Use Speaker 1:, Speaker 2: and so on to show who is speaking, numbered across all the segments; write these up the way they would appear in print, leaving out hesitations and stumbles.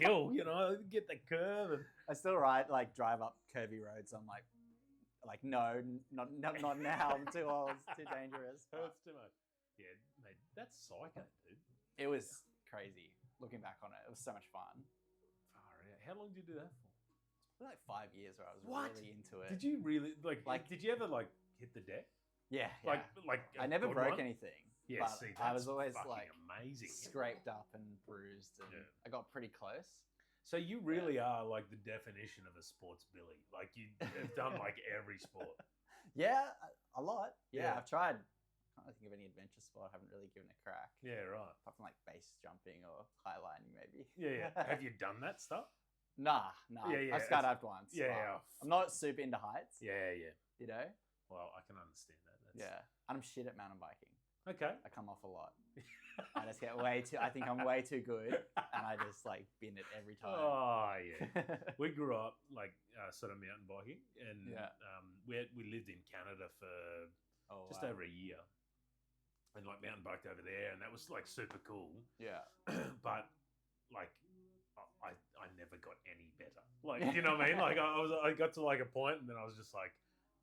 Speaker 1: hill, get the curve. And...
Speaker 2: I still drive up curvy roads. I'm like no, not now. I'm too old. It's too dangerous.
Speaker 1: Hurts too much. Yeah, mate, that's psycho, dude.
Speaker 2: It was crazy. Looking back on it, it was so much fun.
Speaker 1: Far out. How long did you do that for?
Speaker 2: Like 5 years where I was really into it.
Speaker 1: Did you really did you ever hit the deck?
Speaker 2: Yeah.
Speaker 1: I
Speaker 2: never broke anything.
Speaker 1: Yeah,
Speaker 2: but I was always
Speaker 1: amazing.
Speaker 2: Scraped up and bruised, and I got pretty close.
Speaker 1: So you really are the definition of a sports billy. You have done every sport.
Speaker 2: Yeah, a lot. Yeah, I've tried. I can't think of any adventure sport I haven't really given a crack.
Speaker 1: Yeah, right.
Speaker 2: Apart from base jumping or highlining, maybe.
Speaker 1: Yeah. Have you done that stuff?
Speaker 2: Nah.
Speaker 1: Yeah.
Speaker 2: I've skydived once.
Speaker 1: Yeah.
Speaker 2: I'm not super into heights.
Speaker 1: Yeah.
Speaker 2: Well,
Speaker 1: I can understand that.
Speaker 2: And I'm shit at mountain biking.
Speaker 1: Okay.
Speaker 2: I come off a lot. I just get I think I'm way too good, and I just bin it every time.
Speaker 1: Oh yeah. We grew up sort of mountain biking, and we lived in Canada for just over a year, and mountain biked over there, and that was super cool.
Speaker 2: Yeah.
Speaker 1: But I never got any better. You know what I mean? I got to a point, and then I was just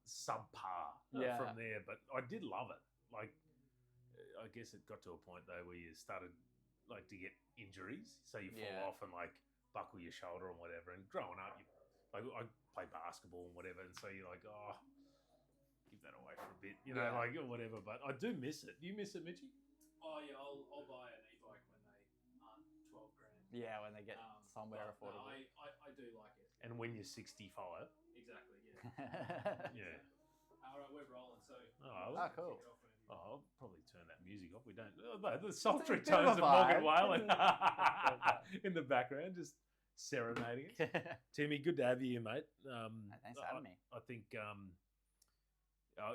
Speaker 1: subpar from there. But I did love it. I guess it got to a point though where you started to get injuries, so you fall off and buckle your shoulder and whatever. And growing up, I played basketball and whatever, and so you're give that away for a bit, or whatever. But I do miss it. Do you miss it, Mitchie?
Speaker 3: Oh yeah, I'll buy an e-bike when they aren't 12 grand.
Speaker 2: Yeah, when they get somewhere affordable.
Speaker 3: No, I do like it.
Speaker 1: And when you're 65.
Speaker 3: Exactly. Yeah.
Speaker 1: Yeah.
Speaker 3: All right, we're rolling. So.
Speaker 2: Oh, cool.
Speaker 1: I'll probably turn that music off. We don't. The sultry tones of Morgan Whalen in the background, just serenading it. Timmy, good to have you here, mate.
Speaker 2: Thanks for having me.
Speaker 1: I think,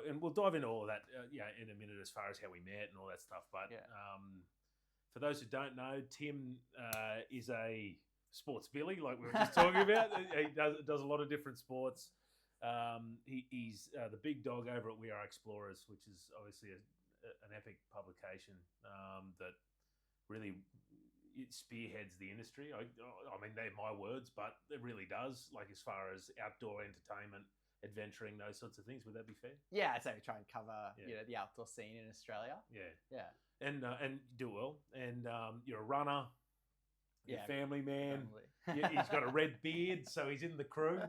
Speaker 1: and we'll dive into all of that, in a minute as far as how we met and all that stuff. But for those who don't know, Tim is a sports billy, like we were just talking about. He does a lot of different sports. He's the big dog over at We Are Explorers, which is obviously an epic publication that really it spearheads the industry. I mean, they're my words, but it really does. As far as outdoor entertainment, adventuring, those sorts of things. Would that be fair?
Speaker 2: Yeah, I'd say we try and cover the outdoor scene in Australia.
Speaker 1: Yeah. And do well. And you're a runner. You're a family man. He's got a red beard, so he's in the crew.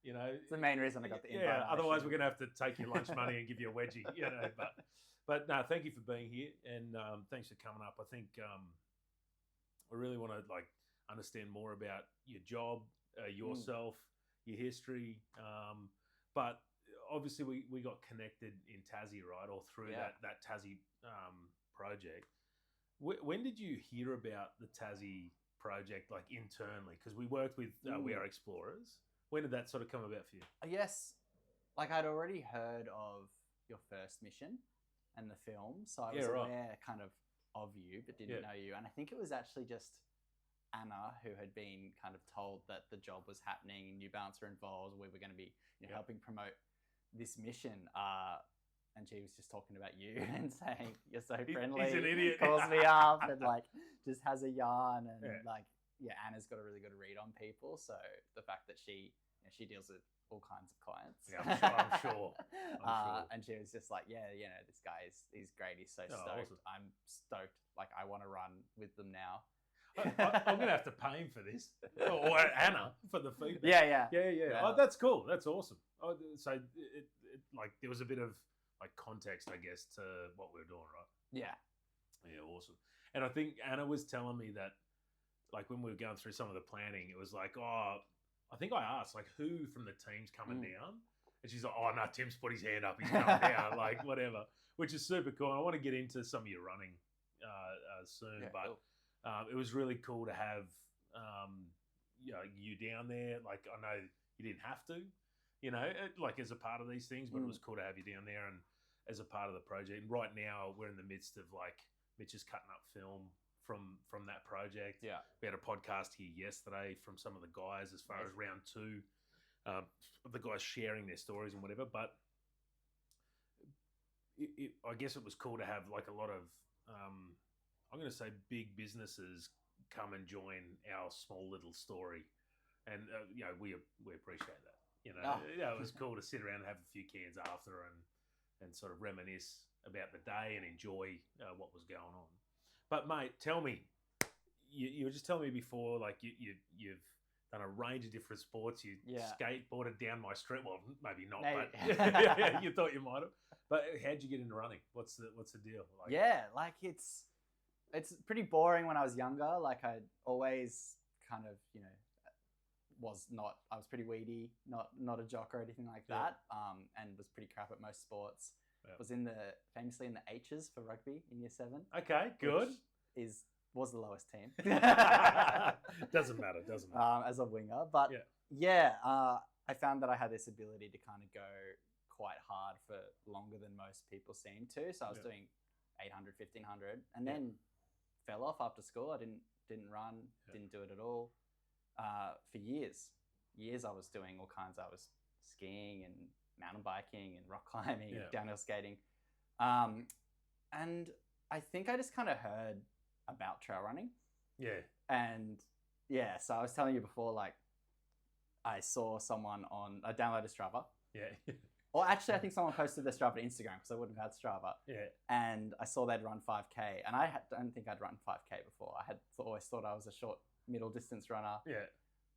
Speaker 2: It's the main reason I got the invite.
Speaker 1: Yeah, otherwise we're going to have to take your lunch money and give you a wedgie, But no, thank you for being here, and thanks for coming up. I think I really want to understand more about your job, yourself, your history. But obviously we got connected in Tassie, right, or through that Tassie project. When did you hear about the Tassie project, internally? Because we worked with We Are Explorers. When did that sort of come about for you?
Speaker 2: I guess, I'd already heard of your first mission and the film, so I was aware kind of you, but didn't know you. And I think it was actually just Anna who had been kind of told that the job was happening, New Balance were involved, we were going to be helping promote this mission. And she was just talking about you and saying, you're so friendly.
Speaker 1: He's an idiot.
Speaker 2: Calls me up and just has a yarn. And Anna's got a really good read on people. So the fact that she deals with all kinds of clients.
Speaker 1: Yeah, I'm sure.
Speaker 2: And she was just this guy he's great. He's so stoked.
Speaker 1: Awesome.
Speaker 2: I'm stoked. I want to run with them now.
Speaker 1: I'm going to have to pay him for this. Or Anna for the feedback.
Speaker 2: Yeah.
Speaker 1: Oh, that's cool. That's awesome. So it there was a bit of context, I guess, to what we were doing, right?
Speaker 2: Yeah.
Speaker 1: Yeah, awesome. And I think Anna was telling me that when we were going through some of the planning, it was I think I asked who from the team's coming down, and she's like, "Oh no, Tim's put his hand up, he's coming down," whatever, which is super cool. And I want to get into some of your running soon, but cool. It was really cool to have you down there. I know you didn't have to, as a part of these things, but it was cool to have you down there and as a part of the project. And right now we're in the midst of Mitch is cutting up film from that project. Yeah. We had a podcast here yesterday from some of the guys as far as round 2, the guys sharing their stories and whatever. But I guess it was cool to have a lot of, I'm going to say big businesses come and join our small little story, and we appreciate that. It was cool to sit around and have a few cans after and sort of reminisce about the day and enjoy what was going on. But mate, tell me, you were just telling me before, like you've done a range of different sports. You skateboarded down my street. Well, maybe not, but you thought you might have. But how'd you get into running? What's the deal?
Speaker 2: Like it's pretty boring when I was younger. Like I always kind of, I was pretty weedy, not a jock or anything like that. And was pretty crap at most sports. Yeah. Was famously in the H's for rugby in year 7.
Speaker 1: Okay, good.
Speaker 2: Was the lowest team.
Speaker 1: Doesn't matter.
Speaker 2: As a winger, but I found that I had this ability to kind of go quite hard for longer than most people seem to. So I was doing 800, 1500, and then fell off after school. I didn't run, didn't do it at all. For years I was doing all kinds. I was skiing and mountain biking and rock climbing and downhill skating. And I think I just kind of heard about trail running. Yeah. And so I was telling you before, like I saw someone I downloaded Strava. Yeah. Or actually, I think someone posted their Strava to Instagram because I wouldn't have had Strava. Yeah. And I saw they'd run 5K, and I don't think I'd run 5K before. I had always thought I was a short middle distance runner. Yeah.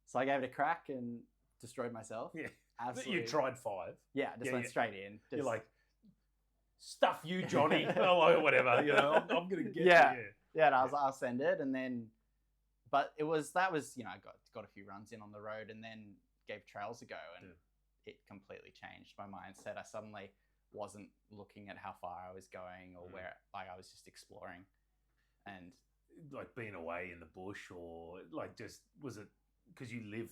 Speaker 2: So I gave it a crack and destroyed myself. Yeah. Absolutely.
Speaker 1: You tried 5.
Speaker 2: Yeah, just went straight in.
Speaker 1: You're like, stuff you, Johnny, or whatever. I'm gonna get you.
Speaker 2: Yeah, and I'll send it, and then, but that was I got a few runs in on the road, and then gave trails a go, and it completely changed my mindset. I suddenly wasn't looking at how far I was going or where, like I was just exploring, and
Speaker 1: like being away in the bush, or like just was it because you live?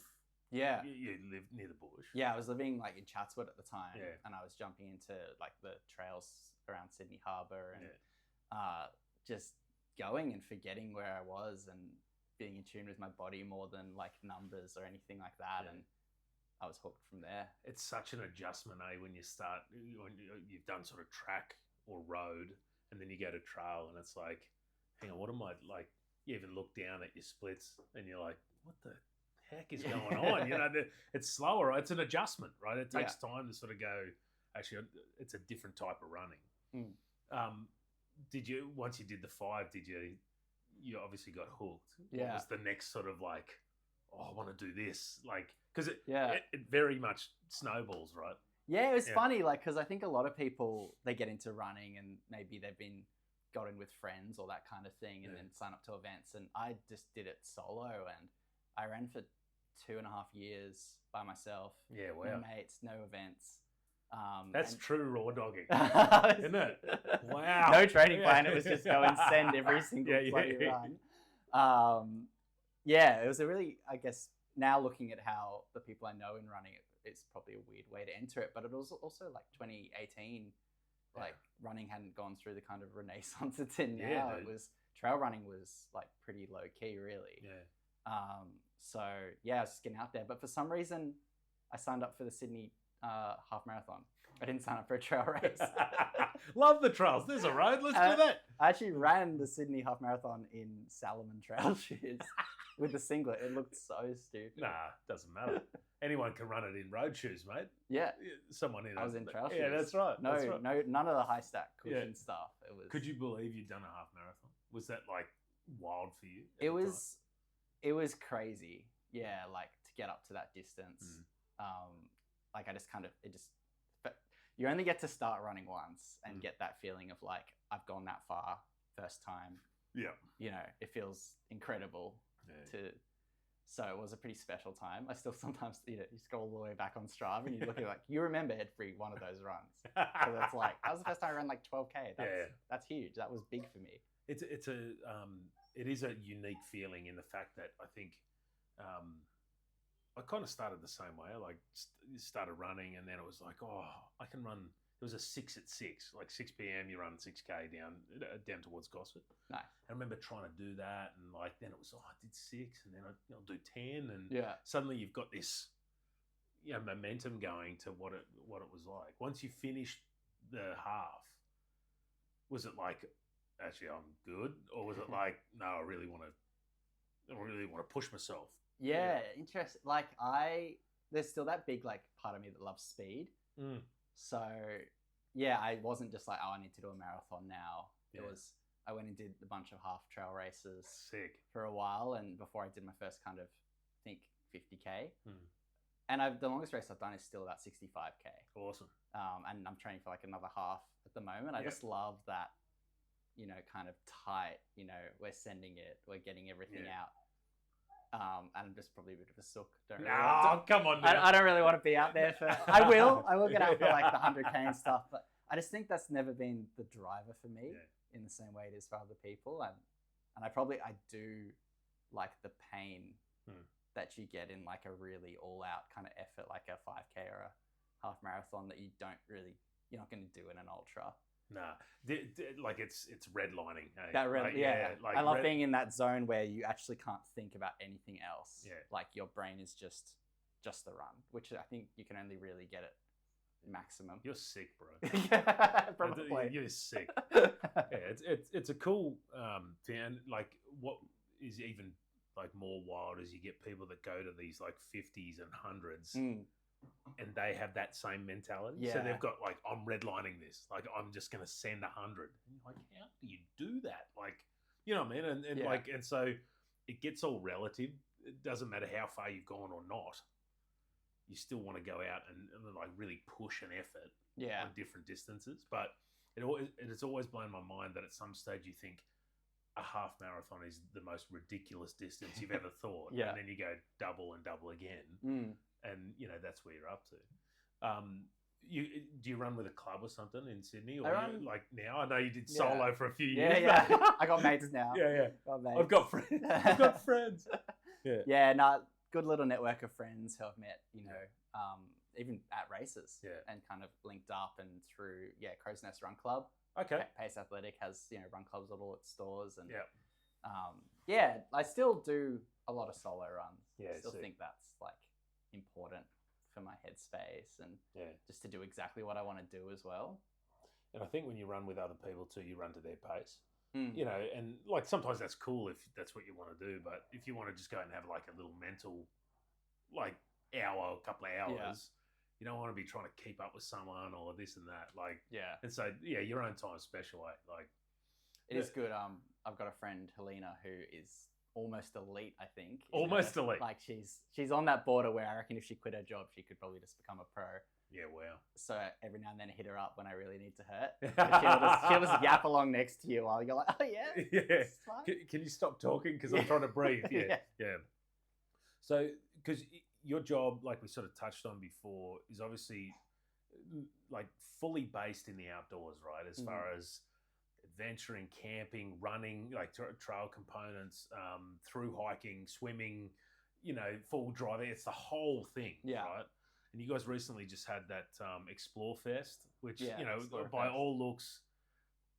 Speaker 1: Yeah, you live near the bush.
Speaker 2: Yeah, I was living like in Chatswood at the time, and I was jumping into like the trails around Sydney Harbour and just going and forgetting where I was and being in tune with my body more than like numbers or anything like that. And I was hooked from there.
Speaker 1: It's such an adjustment, when you start, when you've done sort of track or road, and then you go to trail, and it's like, hang on, what am I like? You even look down at your splits, and you're like, what the heck is going on? It's slower. It's an adjustment, right? It takes time to sort of go, actually, it's a different type of running. Did you, once you did the 5, you obviously got hooked? What was the next sort of like, I want to do this? Like, because it very much snowballs, right?
Speaker 2: Yeah, it was funny, like, because I think a lot of people, they get into running and maybe they've got in with friends or that kind of thing, and then sign up to events. And I just did it solo, and I ran for 2.5 years by myself. Yeah, wow. No mates, no events.
Speaker 1: That's true raw dogging, isn't it? Wow.
Speaker 2: No training plan. It was just go and send every single bloody run. It was a really, I guess, now looking at how the people I know in running, it's probably a weird way to enter it, but it was also like 2018, like running hadn't gone through the kind of renaissance it's in now. It was, trail running was like pretty low key, really. Yeah. So I was just getting out there, but for some reason I signed up for the Sydney half marathon. I didn't sign up for a trail race.
Speaker 1: Love the trails. There's a road. Let's do that.
Speaker 2: I actually ran the Sydney half marathon in Salomon trail shoes with the singlet. It looked so stupid.
Speaker 1: Nah, doesn't matter. Anyone can run it in road shoes, mate.
Speaker 2: Yeah.
Speaker 1: Someone in.
Speaker 2: I was in trail shoes.
Speaker 1: Yeah, that's right.
Speaker 2: No, none of the high stack cushion stuff. It was.
Speaker 1: Could you believe you'd done a half marathon? Was that like wild for you?
Speaker 2: It was crazy. Yeah, like to get up to that distance. Like I just kind of, but you only get to start running once and get that feeling of like, I've gone that far first time. Yeah. It feels incredible so it was a pretty special time. I still sometimes, you scroll all the way back on Strava and you look at like, you remember every one of those runs. So that's like, that was the first time I ran like 12K. That's huge. That was big for me.
Speaker 1: It is a unique feeling in the fact that I think, I kind of started the same way. I started running, and then it was like, I can run. It was a 6 at 6, like 6 p.m. You run 6K down towards Gosford. Nice. I remember trying to do that, and like then it was, I did 6, and then I'll do 10, and suddenly you've got this, momentum going to what it was like. Once you finished the half, was it like, actually I'm good, or was it like, no, I really want to don't really want to push myself.
Speaker 2: Yeah, interesting. Like there's still that big like part of me that loves speed. So yeah, I wasn't just like, I need to do a marathon now. It was, I went and did a bunch of half trail races.
Speaker 1: Sick.
Speaker 2: For a while, and before I did my first kind of, I think 50k. And the longest race I've done is still about 65k.
Speaker 1: Awesome.
Speaker 2: And I'm training for like another half at the moment. I just love that, you know, kind of tight, you know, we're sending it, we're getting everything out. And I'm just probably a bit of a sook.
Speaker 1: Come on, man.
Speaker 2: I don't really want to be out there for. I will get out for like the 100k and stuff, but I just think that's never been the driver for me in the same way it is for other people. And I do like the pain that you get in like a really all out kind of effort, like a 5k or a half marathon that you're not going to do in an ultra.
Speaker 1: Nah, like it's redlining. Hey?
Speaker 2: That I love being in that zone where you actually can't think about anything else.
Speaker 1: Yeah.
Speaker 2: Like your brain is just the run, which I think you can only really get at maximum.
Speaker 1: You're sick, bro.
Speaker 2: Probably.
Speaker 1: You're sick. Yeah, it's a cool thing. And like, what is even like more wild is you get people that go to these like 50s and 100s. And they have that same mentality.
Speaker 2: Yeah.
Speaker 1: So they've got like, I'm redlining this. Like, I'm just going to send 100. And you're like, how do you do that? Like, you know what I mean? And so it gets all relative. It doesn't matter how far you've gone or not. You still want to go out and like really push an effort on different distances. But it's always blown my mind that at some stage you think a half marathon is the most ridiculous distance you've ever thought. And then you go double and double again. And, you know, that's where you're up to. Do you run with a club or something in Sydney? Or like now? I know you did solo for a few years.
Speaker 2: Yeah. I got mates now.
Speaker 1: I've got friends. I've got friends.
Speaker 2: Good little network of friends who I've met, you know, even at races and kind of linked up and through, Crow's Nest Run Club.
Speaker 1: Okay.
Speaker 2: Pace Athletic has, you know, run clubs at all its stores. And I still do a lot of solo runs. I still think that's like important for my headspace and just to do exactly what I want to do as well.
Speaker 1: And I think when you run with other people too, you run to their pace. You know, and like sometimes that's cool if that's what you want to do, but if you want to just go and have like a little mental like hour, a couple of hours, you don't want to be trying to keep up with someone or this and that. Like and so your own time's special, like
Speaker 2: it is good. I've got a friend, Helena, who is almost elite, I think.
Speaker 1: Almost elite.
Speaker 2: Like she's on that border where I reckon if she quit her job, she could probably just become a pro.
Speaker 1: Yeah, wow.
Speaker 2: So every now and then I hit her up when I really need to hurt. She'll just yap along next to you while you're like, oh yeah.
Speaker 1: Can you stop talking? Because I'm trying to breathe. Yeah. So, because your job, like we sort of touched on before, is obviously like fully based in the outdoors, right? As far as adventuring, camping, running, like trail components, through hiking, swimming, you know, full driving. It's the whole thing, right? And you guys recently just had that Explore Fest, which, you know, by all looks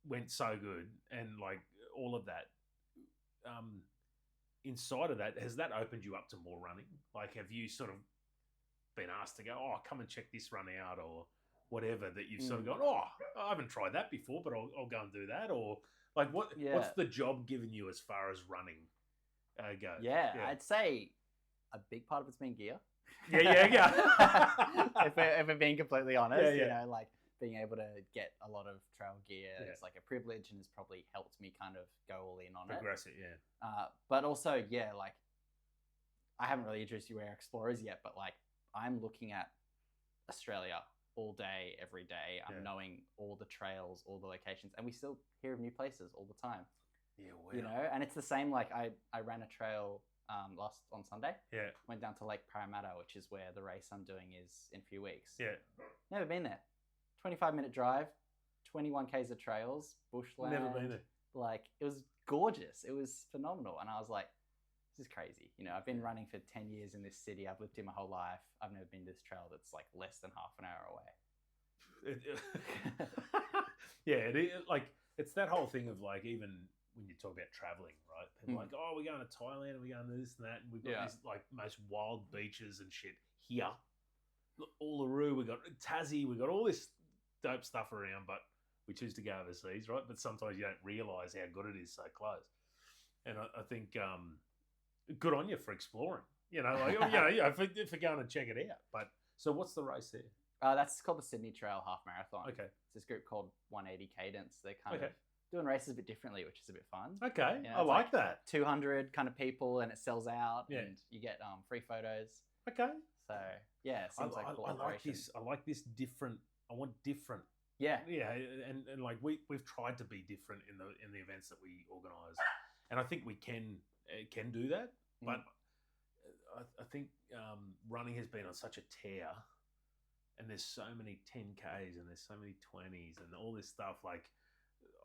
Speaker 1: went so good. And like all of that, inside of that, has that opened you up to more running? Like, have you sort of been asked to go, come and check this run out or whatever, that you've sort of gone, I haven't tried that before, but I'll go and do that? Or like, what's the job given you as far as running goes?
Speaker 2: I'd say a big part of it's been gear. If we're being completely honest, you know, like being able to get a lot of trail gear is like a privilege and has probably helped me kind of go all in on
Speaker 1: progress it.
Speaker 2: But also, like I haven't really introduced you where Explorers yet, but like I'm looking at Australia all day, every day. I'm knowing all the trails, all the locations, and we still hear of new places all the time.
Speaker 1: Yeah, wow.
Speaker 2: You know, and it's the same. Like I ran a trail last on Sunday. Went down to Lake Parramatta, which is where the race I'm doing is in a few weeks. Never been there. 25-minute drive, 21 k's of trails, bushland.
Speaker 1: Never been there.
Speaker 2: Like it was gorgeous. It was phenomenal, and I was like, this is crazy. You know, I've been running for 10 years in this city. I've lived here my whole life. I've never been to this trail that's like less than half an hour away.
Speaker 1: Like it's that whole thing of like, even when you talk about traveling, right? People are like, we're going to Thailand and we're going to this and that, and we've got these like most wild beaches and shit here. Uluru, we got Tassie, we got all this dope stuff around, but we choose to go overseas, right? But sometimes you don't realise how good it is so close. And I think good on you for exploring. You know, like for going to check it out. But so what's the race there?
Speaker 2: That's called the Sydney Trail Half Marathon.
Speaker 1: Okay.
Speaker 2: It's this group called 180 Cadence. They're kind of doing races a bit differently, which is a bit fun.
Speaker 1: Okay,
Speaker 2: you know,
Speaker 1: I like that.
Speaker 2: 200 kind of people, and it sells out,
Speaker 1: Yeah.
Speaker 2: and you get free photos.
Speaker 1: Okay.
Speaker 2: So yeah, it seems like a cool operation.
Speaker 1: I like this different. I want different.
Speaker 2: Yeah.
Speaker 1: Yeah, and like we've tried to be different in the events that we organise, and I think we can do that. But I think running has been on such a tear, and there's so many 10Ks and there's so many 20s and all this stuff. Like,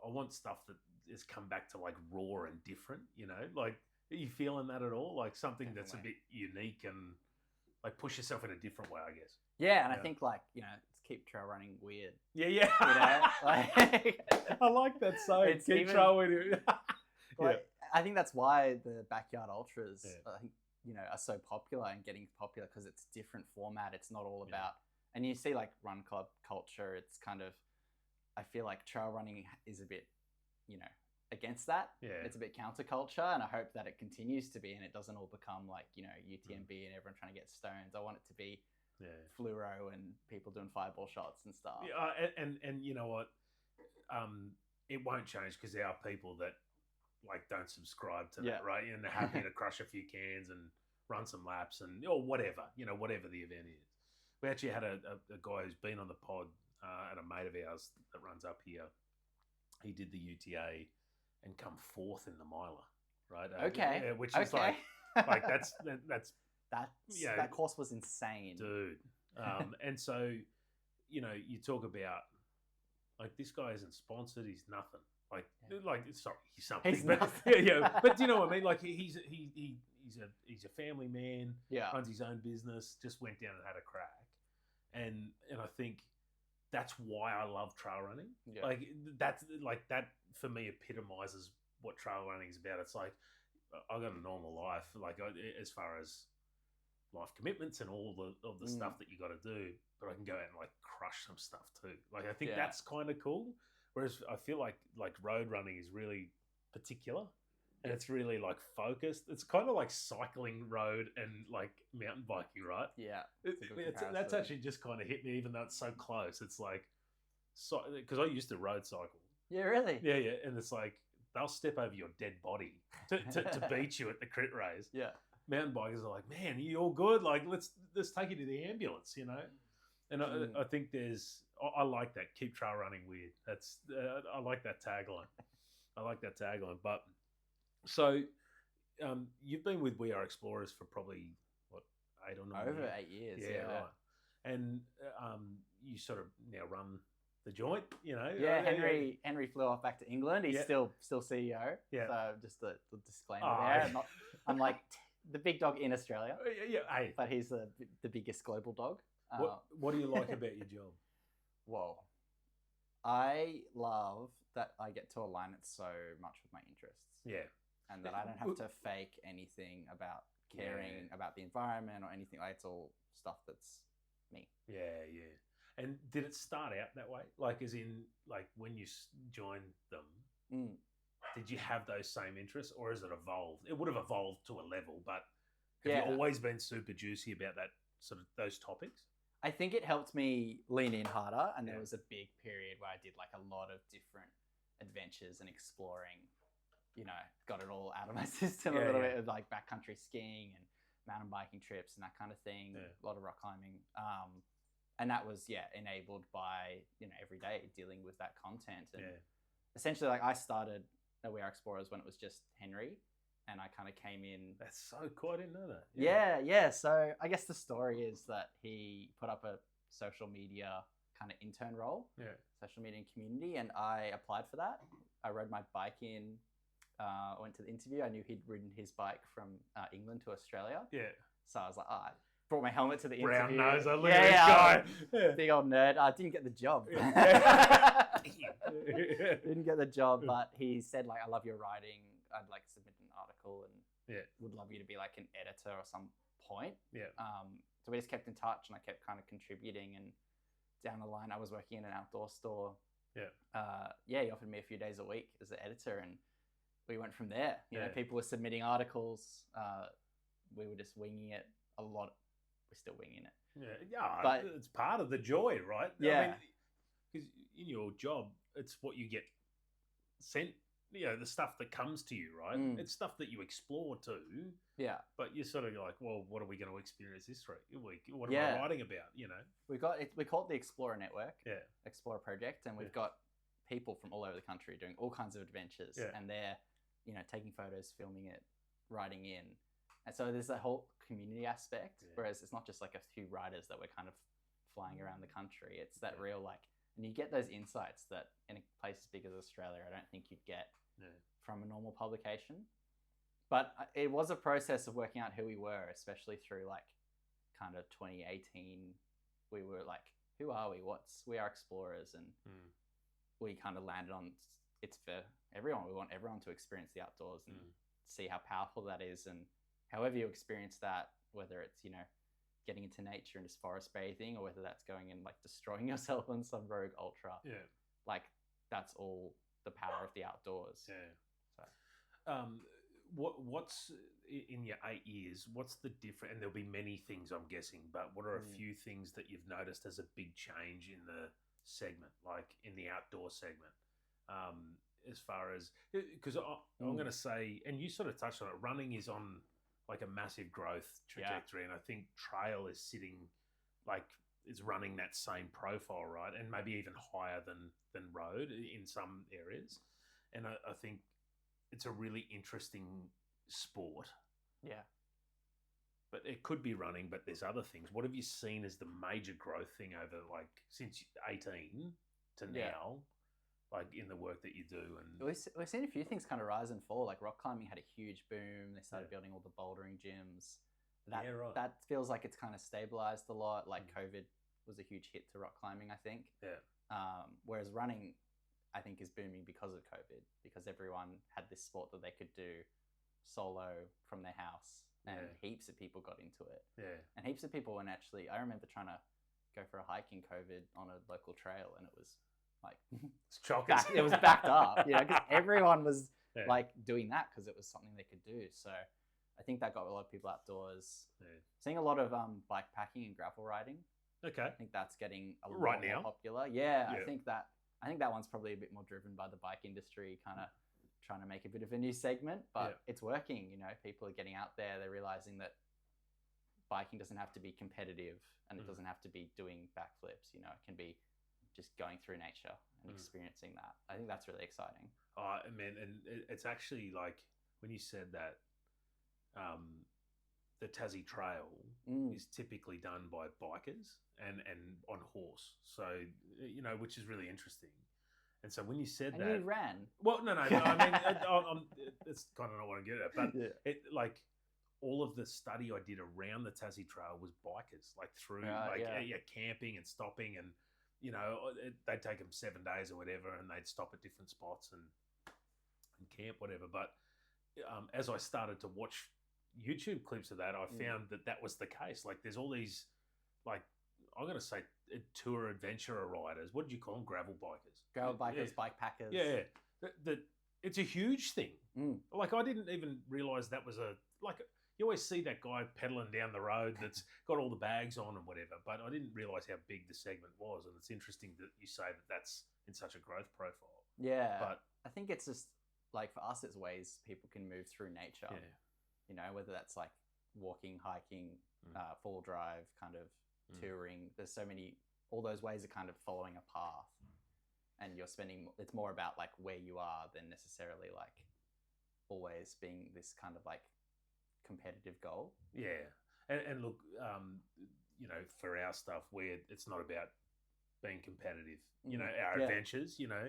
Speaker 1: I want stuff that has come back to like raw and different. You know, like, are you feeling that at all? Like something that's a bit unique and like push yourself in a different way, I guess.
Speaker 2: Yeah, and I think like let's keep trail running weird.
Speaker 1: Yeah.
Speaker 2: You know, like
Speaker 1: I like that saying. Keep trail weird.
Speaker 2: Like, I think that's why the backyard ultras, I think, are so popular and getting popular because it's different format. It's not all about, and you see like run club culture. It's kind of, I feel like trail running is a bit, against that. Yeah. It's a bit counterculture, and I hope that it continues to be, and it doesn't all become like, UTMB and everyone trying to get stones. I want it to be fluoro and people doing fireball shots and stuff.
Speaker 1: Yeah, and you know what? It won't change because there are people that like don't subscribe to that, right? And they're happy to crush a few cans and run some laps or whatever, whatever the event is. We actually had a guy who's been on the pod and a mate of ours that runs up here. He did the UTA and come fourth in the miler, right?
Speaker 2: Okay,
Speaker 1: which is like that's
Speaker 2: that course was insane,
Speaker 1: dude. And so you talk about like this guy isn't sponsored. He's nothing. Sorry, he's something.
Speaker 2: He's
Speaker 1: but
Speaker 2: nothing.
Speaker 1: but you know what I mean? Like he's a family man.
Speaker 2: Yeah,
Speaker 1: runs his own business. Just went down and had a crack, and I think that's why I love trail running. Yeah. Like that for me epitomizes what trail running is about. It's like I got a normal life, like as far as life commitments and all the stuff that you got to do, but I can go out and like crush some stuff too. Like I think that's kind of cool. Whereas I feel like road running is really particular and it's really like focused. It's kind of like cycling road and like mountain biking, right?
Speaker 2: Yeah.
Speaker 1: That's actually just kind of hit me, even though it's so close. It's like, because I used to road cycle.
Speaker 2: Yeah, really?
Speaker 1: Yeah. And it's like, they'll step over your dead body to beat you at the crit race.
Speaker 2: Yeah.
Speaker 1: Mountain bikers are like, man, are you all good? Like, let's take you to the ambulance, And I think I like that. Keep trail running weird. That's I like that tagline. But so you've been with We Are Explorers for probably what, 8 or 9
Speaker 2: over
Speaker 1: years?
Speaker 2: 8 years.
Speaker 1: Yeah, right. And you sort of now run the joint,
Speaker 2: Yeah, Henry flew off back to England. He's still CEO. Yeah. So just the disclaimer there. I'm like the big dog in Australia.
Speaker 1: Yeah. Hey.
Speaker 2: But he's the biggest global dog.
Speaker 1: What do you like about your job?
Speaker 2: Well, I love that I get to align it so much with my interests.
Speaker 1: Yeah.
Speaker 2: And that I don't have to fake anything about caring about the environment or anything. Like, it's all stuff that's me.
Speaker 1: Yeah. And did it start out that way? Like, as in, like, when you joined them, did you have those same interests, or has it evolved? It would have evolved to a level, but have you always been super juicy about that sort of those topics?
Speaker 2: I think it helped me lean in harder, and there was a big period where I did like a lot of different adventures and exploring. Got it all out of my system a little bit of like backcountry skiing and mountain biking trips and that kind of thing. Yeah. A lot of rock climbing. And that was, enabled by, every day dealing with that content. And essentially, like, I started at We Are Explorers when it was just Henry, and I kind of came in.
Speaker 1: That's so cool. I didn't know that.
Speaker 2: Yeah. So I guess the story is that he put up a social media kind of intern role, social media and community, and I applied for that. I rode my bike in. I went to the interview. I knew he'd ridden his bike from England to Australia. Yeah. So I was like, brought my helmet to the interview.
Speaker 1: Brown nose, guy.
Speaker 2: Big old nerd. I didn't get the job. Didn't get the job, but he said, like, I love your writing. I'd like submit an article and would love you to be like an editor or some point. Yeah. So we just kept in touch, and I kept kind of contributing. And down the line, I was working in an outdoor store. Yeah. He offered me a few days a week as an editor, and we went from there. You know, people were submitting articles. We were just winging it a lot. We're still winging it.
Speaker 1: Yeah,
Speaker 2: but
Speaker 1: it's part of the joy, right?
Speaker 2: Yeah.
Speaker 1: Because in your job, it's what you get sent. You know, the stuff that comes to you, right? It's stuff that you explore too.
Speaker 2: Yeah.
Speaker 1: But you're sort of like, well, what are we going to experience this week? What am I writing about? You know,
Speaker 2: we call it the Explorer Network.
Speaker 1: Yeah.
Speaker 2: Explorer Project, and we've got people from all over the country doing all kinds of adventures, and they're, you know, taking photos, filming it, writing in, and so there's a whole community aspect. Whereas it's not just like a few writers that we're kind of flying around the country. It's that real like, and you get those insights that in a place as big as Australia, I don't think you'd get from a normal publication. But it was a process of working out who we were, especially through like kind of 2018. We were like, who are we? We are explorers, and we kind of landed on it's for everyone. We want everyone to experience the outdoors and see how powerful that is. And however you experience that, whether it's, you know, getting into nature and just forest bathing, or whether that's going and like destroying yourself on some rogue ultra, like that's all the power of the outdoors.
Speaker 1: So, what's in your 8 years? What's the difference? And there'll be many things, I'm guessing, but what are a few things that you've noticed as a big change in the segment, like in the outdoor segment? As far as, because I'm going to say, and you sort of touched on it, running is on like a massive growth trajectory, and I think trail is sitting like it's running that same profile, right, and maybe even higher than road in some areas. And I think it's a really interesting sport.
Speaker 2: Yeah.
Speaker 1: But it could be running, but there's other things. What have you seen as the major growth thing over like since 18 to now, like in the work that you do? And
Speaker 2: we've seen a few things kind of rise and fall. Like rock climbing had a huge boom. They started building all the bouldering gyms. That feels like it's kind of stabilized a lot. Like COVID was a huge hit to rock climbing, I think. Whereas running, I think, is booming because of COVID, because everyone had this sport that they could do solo from their house, and heaps of people got into it. And heaps of people, I remember trying to go for a hike in COVID on a local trail, and it was like
Speaker 1: it's chockers.
Speaker 2: It was backed up, you know, because everyone was like doing that because it was something they could do. So I think that got a lot of people outdoors. Seeing a lot of bikepacking and gravel riding.
Speaker 1: Okay.
Speaker 2: I think that's getting a lot more popular. I think that one's probably a bit more driven by the bike industry, kind of trying to make a bit of a new segment, but it's working. You know, people are getting out there. They're realizing that biking doesn't have to be competitive, and it doesn't have to be doing backflips. You know, it can be just going through nature and experiencing that. I think that's really exciting.
Speaker 1: Oh, man, and it's actually like when you said that, the Tassie Trail is typically done by bikers and on horse. So, you know, which is really interesting. And so when you said that,
Speaker 2: you ran.
Speaker 1: Well, no. I mean, it's kind of not what I get at, but it like all of the study I did around the Tassie Trail was bikers, like through camping and stopping, and you know, they'd take them 7 days or whatever, and they'd stop at different spots and camp, whatever. But as I started to watch YouTube clips of that, I found that was the case. Like, there's all these, like, I'm going to say tour adventurer riders. What did you call them? Gravel bikers.
Speaker 2: Gravel bikers, bike packers.
Speaker 1: Yeah. That it's a huge thing. Like, I didn't even realize that was you always see that guy pedaling down the road that's got all the bags on and whatever, but I didn't realize how big the segment was. And it's interesting that you say that that's in such a growth profile.
Speaker 2: Yeah.
Speaker 1: But
Speaker 2: I think it's just, like, for us, it's ways people can move through nature.
Speaker 1: Yeah.
Speaker 2: You know, whether that's like walking, hiking, full drive, kind of touring. There's so many, all those ways are kind of following a path, and it's more about like where you are than necessarily like always being this kind of like competitive goal.
Speaker 1: Yeah. And look, you know, for our stuff, it's not about being competitive, you know, our adventures, you know,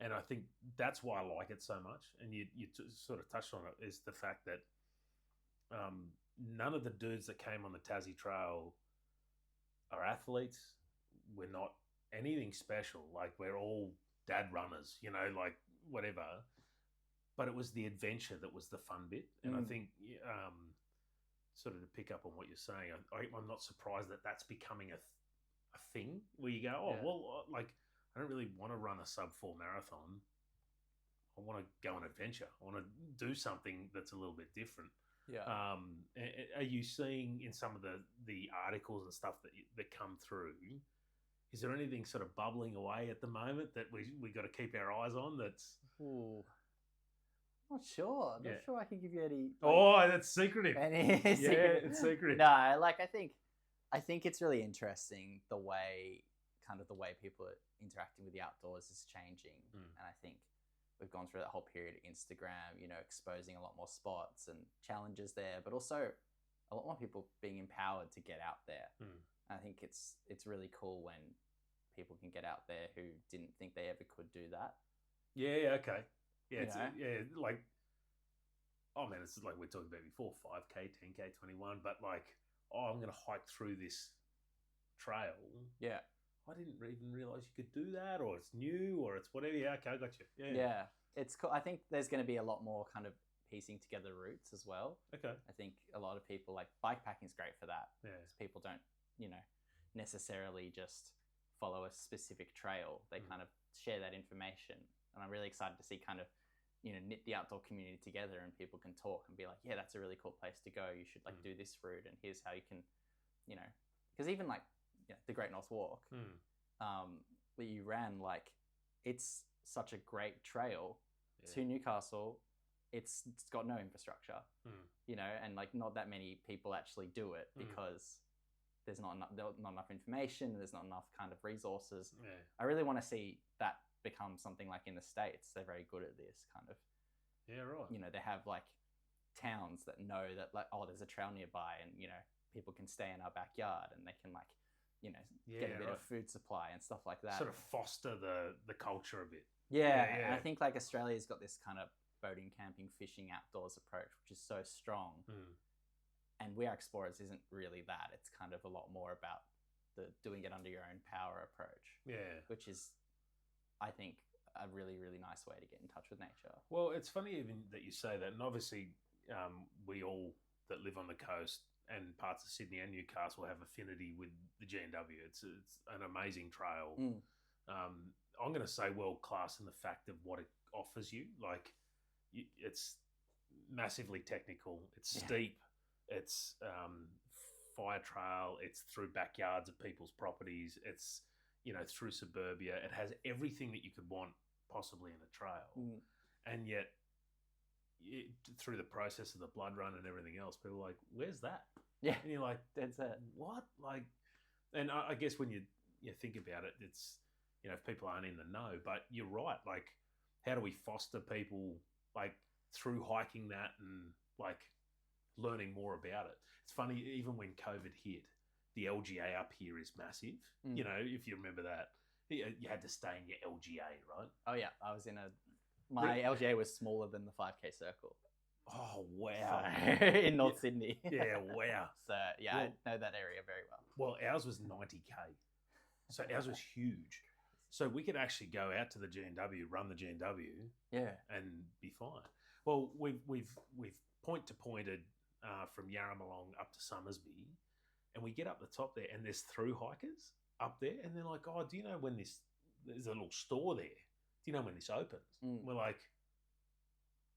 Speaker 1: and I think that's why I like it so much. And you sort of touched on it, is the fact that none of the dudes that came on the Tassie Trail are athletes. We're not anything special. Like, we're all dad runners, you know, like whatever. But it was the adventure that was the fun bit. And I think, sort of to pick up on what you're saying, I'm not surprised that that's becoming a thing where you go, well, like, I don't really want to run a sub-4 marathon. I want to go on an adventure. I want to do something that's a little bit different.
Speaker 2: Yeah.
Speaker 1: Are you seeing in some of the articles and stuff that come through? Is there anything sort of bubbling away at the moment that we got to keep our eyes on? That's
Speaker 2: not sure. Not sure I can give you any.
Speaker 1: That's secretive.
Speaker 2: It's
Speaker 1: secretive.
Speaker 2: No, like I think it's really interesting the way people are interacting with the outdoors is changing, and I think we've gone through that whole period of Instagram, exposing a lot more spots and challenges there, but also a lot more people being empowered to get out there. I think it's really cool when people can get out there who didn't think they ever could do that.
Speaker 1: Yeah. Okay. Yeah. Like, oh man, it's like we're talking about before, 5K, 10K, 21, but like, I'm going to hike through this trail.
Speaker 2: Yeah.
Speaker 1: I didn't even realize you could do that, or it's new, or it's whatever. Yeah, okay, I got you.
Speaker 2: Yeah, it's cool. I think there's going to be a lot more kind of piecing together routes as well.
Speaker 1: Okay.
Speaker 2: I think a lot of people, like, bikepacking is great for that.
Speaker 1: Yeah.
Speaker 2: Because people don't, necessarily just follow a specific trail. They kind of share that information. And I'm really excited to see kind of, knit the outdoor community together, and people can talk and be like, yeah, that's a really cool place to go. You should do this route, and here's how you can, because even like, the Great North Walk that you ran, like, it's such a great trail to Newcastle. It's got no infrastructure, and like not that many people actually do it because there's not enough information. There's not enough kind of resources.
Speaker 1: Yeah.
Speaker 2: I really want to see that become something like in the States. They're very good at this kind of.
Speaker 1: Yeah, right.
Speaker 2: They have like towns that know that, like, oh, there's a trail nearby, and people can stay in our backyard, and they can, like, get a bit of food supply and stuff like that.
Speaker 1: Sort of foster the culture a bit.
Speaker 2: Yeah. And I think like Australia's got this kind of boating, camping, fishing, outdoors approach, which is so strong. And We Are Explorers isn't really that. It's kind of a lot more about the doing it under your own power approach.
Speaker 1: Yeah.
Speaker 2: Which is, I think, a really, really nice way to get in touch with nature.
Speaker 1: Well, it's funny even that you say that. And obviously, we all that live on the coast and parts of Sydney and Newcastle have affinity with the G&W. It's an amazing trail. I'm going to say world class in the fact of what it offers you. Like, it's massively technical. It's steep. It's fire trail. It's through backyards of people's properties. It's through suburbia. It has everything that you could want possibly in a trail, and yet. Through the process of the blood run and everything else, people are like, where's that?
Speaker 2: Yeah.
Speaker 1: And you're like,
Speaker 2: that's it.
Speaker 1: What? Like, and I guess when you think about it, it's, if people aren't in the know, but you're right. Like, how do we foster people, like, through hiking that and, like, learning more about it? It's funny, even when COVID hit, the LGA up here is massive. If you remember that, you had to stay in your LGA, right?
Speaker 2: Oh, yeah. I was in my LGA was smaller than the 5K circle.
Speaker 1: Oh, wow.
Speaker 2: So, in North Sydney.
Speaker 1: Yeah, wow.
Speaker 2: So, yeah, I know that area very well.
Speaker 1: Well, ours was 90K. So ours was huge. So we could actually go out to the G&W, run the G&W, and be fine. Well, we've point to pointed from Yarramalong up to Summersby, and we get up the top there, and there's through hikers up there, and they're like, oh, do you know when there's a little store there? Do you know when this opens? We're like,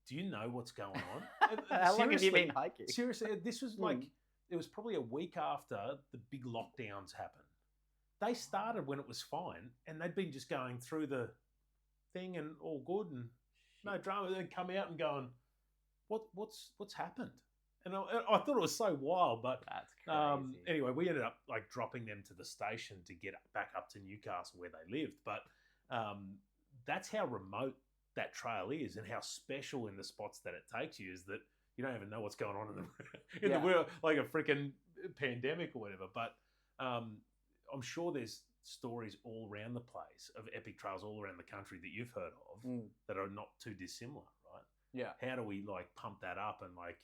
Speaker 1: do you know what's going on?
Speaker 2: How long have you been hiking?
Speaker 1: Seriously, this was like, it was probably a week after the big lockdowns happened. They started when it was fine, and they'd been just going through the thing and all good and no drama. They'd come out and going, what's happened? And I thought it was so wild, but
Speaker 2: that's crazy.
Speaker 1: Anyway, we ended up like dropping them to the station to get back up to Newcastle where they lived. But that's how remote that trail is, and how special in the spots that it takes you is that you don't even know what's going on in the world, like a freaking pandemic or whatever. But I'm sure there's stories all around the place of epic trails all around the country that you've heard of that are not too dissimilar, right?
Speaker 2: Yeah.
Speaker 1: How do we like pump that up and like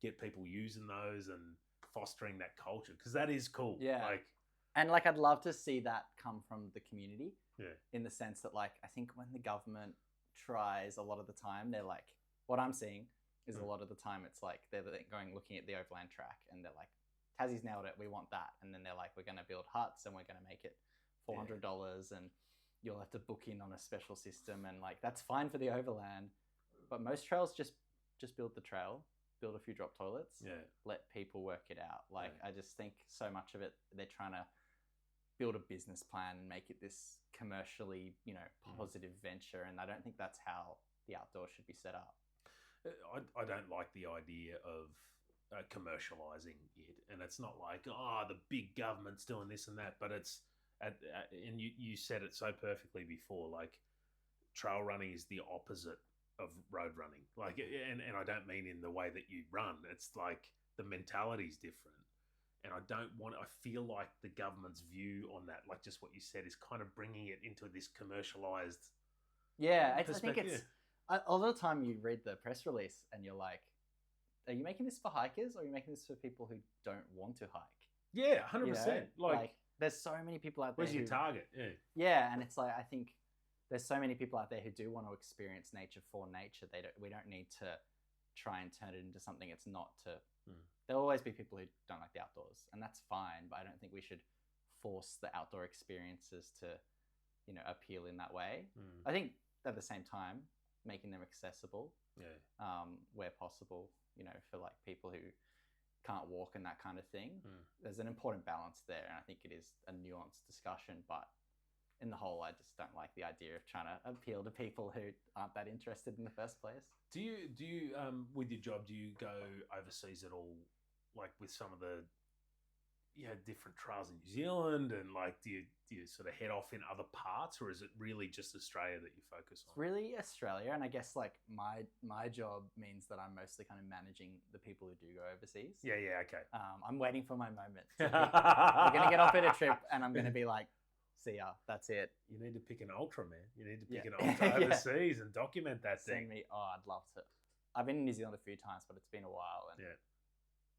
Speaker 1: get people using those and fostering that culture? Because that is cool.
Speaker 2: Yeah.
Speaker 1: Like,
Speaker 2: and like, I'd love to see that come from the community.
Speaker 1: Yeah.
Speaker 2: In the sense that, like, I think when the government tries, a lot of the time, they're like, what I'm seeing is a lot of the time it's like they're going looking at the overland track and they're like, Tassie's nailed it, we want that. And then they're like, we're going to build huts and we're going to make it $400 and you'll have to book in on a special system. And like, that's fine for the overland, But most trails just build the trail, build a few drop toilets, let people work it out. Like I just think so much of it, they're trying to build a business plan and make it this commercially, positive venture. And I don't think that's how the outdoors should be set up.
Speaker 1: I don't like the idea of commercializing it, and it's not like the big government's doing this and that, but it's and you said it so perfectly before. Like trail running is the opposite of road running. Like, and I don't mean in the way that you run. It's like the mentality is different, and I feel like the government's view on that, like just what you said, is kind of bringing it into this commercialized.
Speaker 2: Yeah, I think it's. A lot of the time you read the press release and you're like, are you making this for hikers or are you making this for people who don't want to hike?
Speaker 1: Yeah, 100%.
Speaker 2: Like there's so many people out there.
Speaker 1: Where's your target?
Speaker 2: Yeah, and it's like, I think there's so many people out there who do want to experience nature for nature. We don't need to try and turn it into something it's not to. There'll always be people who don't like the outdoors, and that's fine, but I don't think we should force the outdoor experiences to, appeal in that way. I think at the same time, making them accessible where possible, for like people who can't walk and that kind of thing. There's an important balance there, and I think it is a nuanced discussion, but in the whole, I just don't like the idea of trying to appeal to people who aren't that interested in the first place. Do
Speaker 1: you with your job, do you go overseas at all, like with some of the different trails in New Zealand, and like do you sort of head off in other parts, or is it really just Australia that you focus on?
Speaker 2: It's really Australia, and I guess like my job means that I'm mostly kind of managing the people who do go overseas.
Speaker 1: Yeah, okay.
Speaker 2: I'm waiting for my moment. We're gonna get off at a trip, and I'm gonna be like, see ya, that's it.
Speaker 1: You need to pick an ultra, man. You need to pick an ultra overseas and document that thing.
Speaker 2: I'd love to. I've been in New Zealand a few times, but it's been a while, and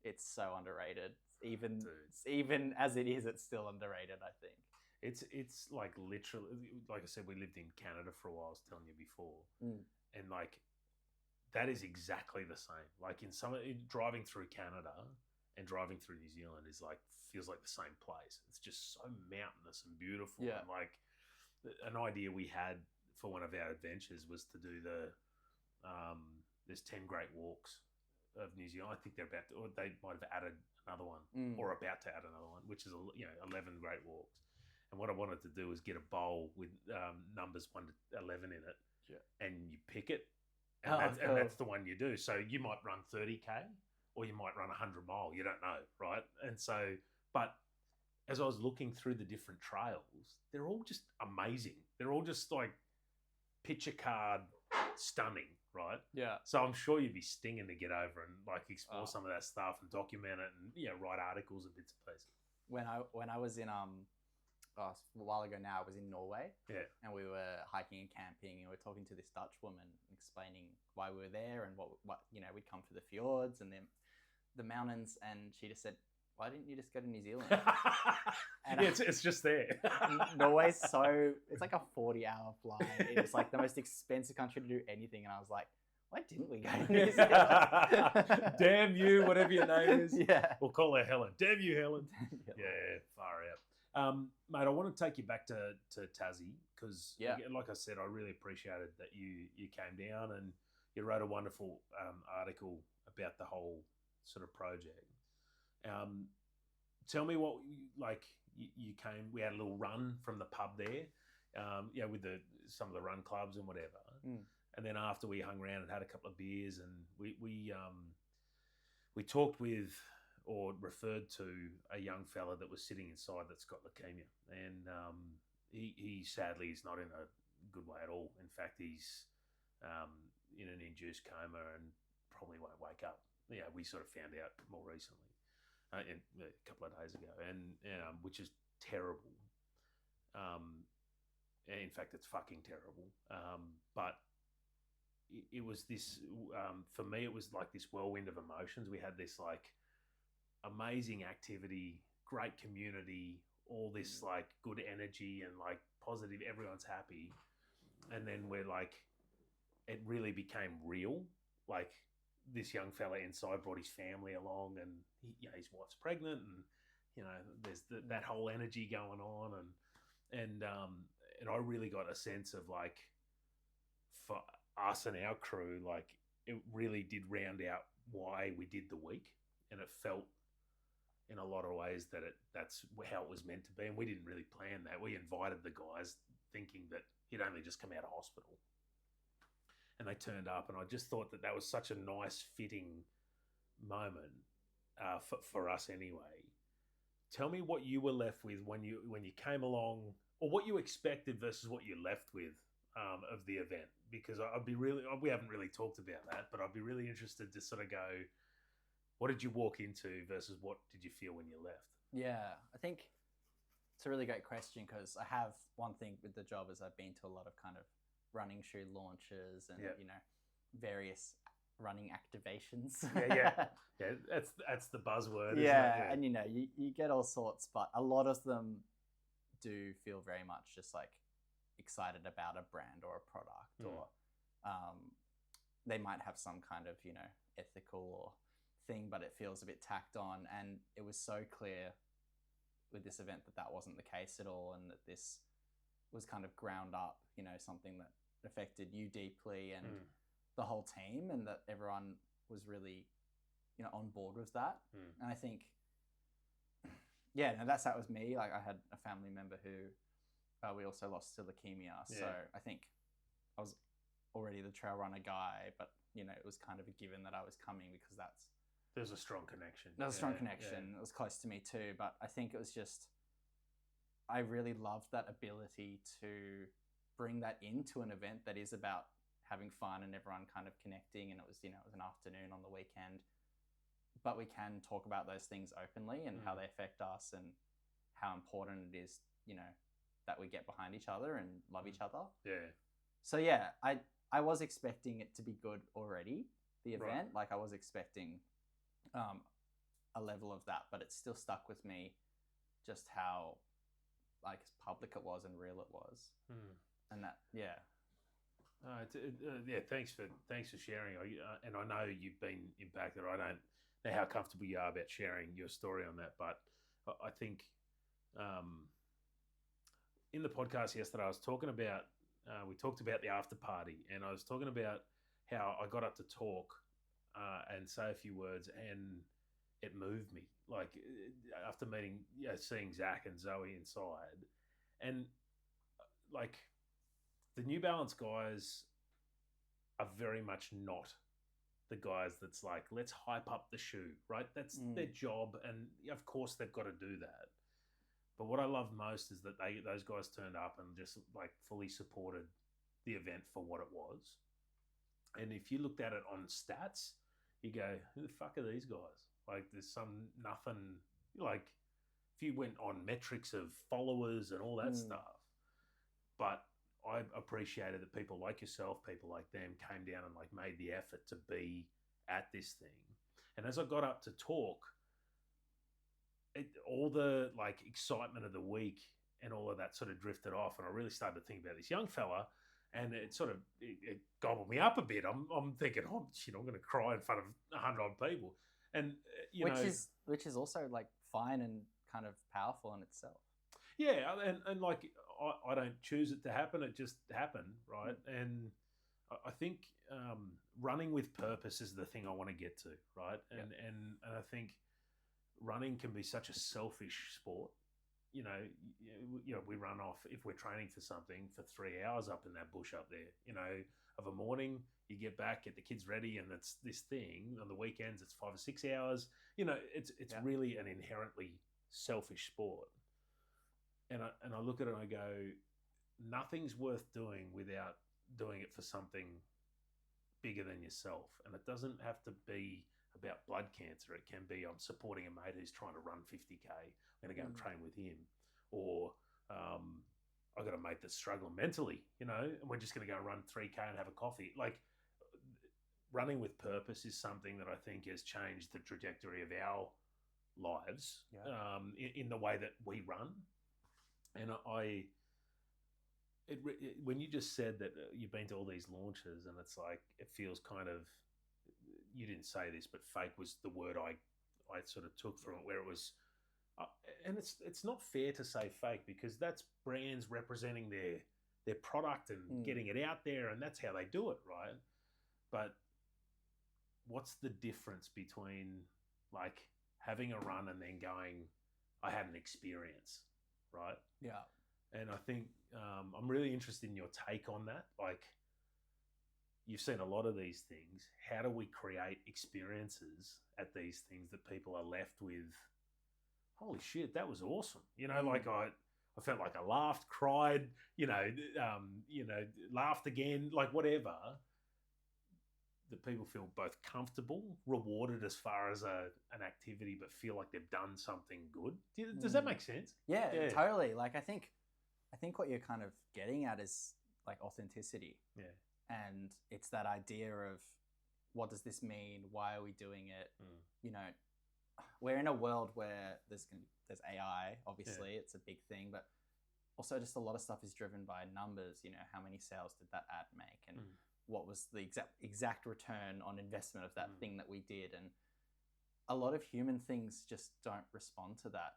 Speaker 2: it's so underrated. Even as it is, it's still underrated, I think.
Speaker 1: It's like literally, like I said, we lived in Canada for a while, I was telling you before. And like, that is exactly the same. Like driving through Canada and driving through New Zealand feels like the same place. It's just so mountainous and beautiful.
Speaker 2: Yeah.
Speaker 1: And like an idea we had for one of our adventures was to do there's 10 Great Walks of New Zealand. I think they might have added another one or about to add another one, which is 11 Great Walks. And what I wanted to do was get a bowl with numbers 1 to 11 in it, and you pick it, and that's the one you do. So you might run 30K, or you might run 100 mile. You don't know, right? And so, but as I was looking through the different trails, they're all just amazing. They're all just like picture card stunning, right?
Speaker 2: Yeah.
Speaker 1: So I'm sure you'd be stinging to get over and like explore some of that stuff and document it and write articles and bits and pieces.
Speaker 2: When I was in a while ago now, I was in Norway.
Speaker 1: Yeah. And
Speaker 2: we were hiking and camping, and we were talking to this Dutch woman, explaining why we were there and what we'd come for the fjords and then the mountains, and she just said, "Why didn't you just go to New Zealand?" And
Speaker 1: it's just there.
Speaker 2: Norway's it's like a 40-hour flight. It's like the most expensive country to do anything, and I was like, why didn't we go to New Zealand?
Speaker 1: Damn you, whatever your name is.
Speaker 2: Yeah.
Speaker 1: We'll call her Helen. Damn you, Helen. Yeah, far out. Mate, I want to take you back to Tassie because, like I said, I really appreciated that you came down and you wrote a wonderful article about the whole sort of project. Tell me what, you came, we had a little run from the pub there, with some of the run clubs and whatever. And then after we hung around and had a couple of beers, and we talked with or referred to a young fella that was sitting inside that's got leukemia, and he sadly is not in a good way at all. In fact, he's in an induced coma and probably won't wake up. Yeah, we sort of found out more recently, a couple of days ago, and which is terrible. In fact, it's fucking terrible. But it was this, for me, it was like this whirlwind of emotions. We had this like amazing activity, great community, all this like good energy and like positive, everyone's happy. And then we're like, it really became real. Like this young fella inside brought his family along, and his wife's pregnant, and there's that whole energy going on, and I really got a sense of like, us and our crew, like it really did round out why we did the week, and it felt in a lot of ways that that's how it was meant to be, and we didn't really plan that. We invited the guys thinking that he'd only just come out of hospital, and they turned up, and I just thought that was such a nice fitting moment for us anyway. Tell me what you were left with when you came along, or what you expected versus what you left with of the event, because we haven't really talked about that, but I'd be really interested to sort of go, what did you walk into versus what did you feel when you left?
Speaker 2: Yeah, I think it's a really great question, because I have one thing with the job is I've been to a lot of kind of running shoe launches and various running activations.
Speaker 1: yeah. That's the buzzword.
Speaker 2: Yeah, and you get all sorts, but a lot of them do feel very much just like excited about a brand or a product, or they might have some kind of ethical or thing, but it feels a bit tacked on. And it was so clear with this event that wasn't the case at all, and that this was kind of ground up, something that affected you deeply and the whole team, and that everyone was really on board with that. And I think that was me. Like, I had a family member who we also lost to leukemia, so I think I was already the trail runner guy, but it was kind of a given that I was coming, because
Speaker 1: there's a strong connection.
Speaker 2: There's a strong connection. It was close to me too, but I think it was just, I really loved that ability to bring that into an event that is about having fun and everyone kind of connecting. And it was, it was an afternoon on the weekend, but we can talk about those things openly and how they affect us and how important it is, that we get behind each other and love each other.
Speaker 1: Yeah.
Speaker 2: So yeah, I was expecting it to be good already, the event. Right. Like, I was expecting a level of that, but it still stuck with me just how like public it was and real it was. And that,
Speaker 1: thanks for sharing. And I know you've been impacted. I don't know how comfortable you are about sharing your story on that, but I think in the podcast yesterday, I was talking about we talked about the after party, and I was talking about how I got up to talk and say a few words, and it moved me. Like, after seeing Zach and Zoe inside, and like, the New Balance guys are very much not the guys that's like, let's hype up the shoe, right? That's their job, and of course they've got to do that. But what I love most is that those guys turned up and just like fully supported the event for what it was. And if you looked at it on stats, you go, who the fuck are these guys? Like, there's nothing, like, if you went on metrics of followers and all that stuff. But I appreciated that people like yourself, people like them, came down and like made the effort to be at this thing. And as I got up to talk, all the like excitement of the week and all of that sort of drifted off, and I really started to think about this young fella, and it sort of it gobbled me up a bit. I'm thinking, oh shit, I'm going to cry in front of 100 odd people, and
Speaker 2: which is also like fine and kind of powerful in itself.
Speaker 1: Yeah, and like I don't choose it to happen; it just happened, right? And I think running with purpose is the thing I want to get to, right? And I think running can be such a selfish sport. You know, we run off if we're training for something for 3 hours up in that bush up there. Of a morning, you get back, get the kids ready, and it's this thing. On the weekends, it's 5 or 6 hours. It's really an inherently selfish sport. And I look at it and I go, nothing's worth doing without doing it for something bigger than yourself. And it doesn't have to be about blood cancer. It can be, I'm supporting a mate who's trying to run 50K. I'm going to go and train with him. Or I've got a mate that's struggling mentally, and we're just going to go run 3K and have a coffee. Like, running with purpose is something that I think has changed the trajectory of our lives in the way that we run. And when you just said that you've been to all these launches, and it's like, it feels kind of, you didn't say this, but fake was the word I sort of took from it, where it was, and it's not fair to say fake, because that's brands representing their their product and getting it out there, and that's how they do it, right? But what's the difference between like having a run and then going, I had an experience, right?
Speaker 2: Yeah.
Speaker 1: And I think I'm really interested in your take on that. Like, you've seen a lot of these things. How do we create experiences at these things that people are left with? Holy shit, that was awesome! Like I felt like I laughed, cried, laughed again, like whatever. That people feel both comfortable, rewarded as far as an activity, but feel like they've done something good. Does that make sense?
Speaker 2: Yeah, totally. Like I think what you're kind of getting at is like authenticity.
Speaker 1: Yeah.
Speaker 2: And it's that idea of what does this mean? Why are we doing it? We're in a world where there's AI, obviously, it's a big thing, but also just a lot of stuff is driven by numbers. How many sales did that ad make? And what was the exact return on investment of that thing that we did? And a lot of human things just don't respond to that.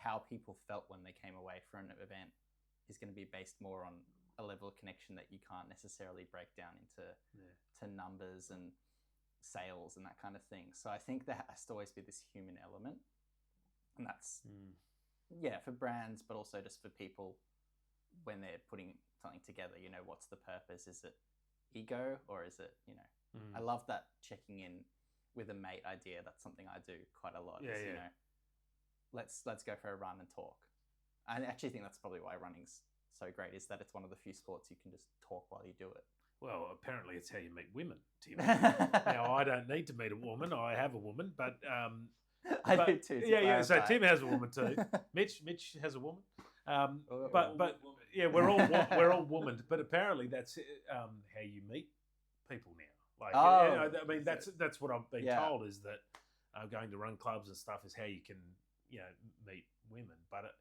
Speaker 2: How people felt when they came away from an event is going to be based more on a level of connection that you can't necessarily break down into to numbers and sales and that kind of thing. So I think there has to always be this human element, and that's for brands, but also just for people when they're putting something together. What's the purpose? Is it ego, or is it I love that checking in with a mate idea. That's something I do quite a lot. Let's go for a run and talk. I actually think that's probably why running's so great, is that it's one of the few sports you can just talk while you do it.
Speaker 1: Well, apparently it's how you meet women, Tim. Now, I don't need to meet a woman. I have a woman, but
Speaker 2: I do too.
Speaker 1: Yeah. So Tim has a woman too. Mitch has a woman. But yeah, we're all women. But apparently that's how you meet people now. Like, I mean, that's what I've been told, is that going to run clubs and stuff is how you can meet women. But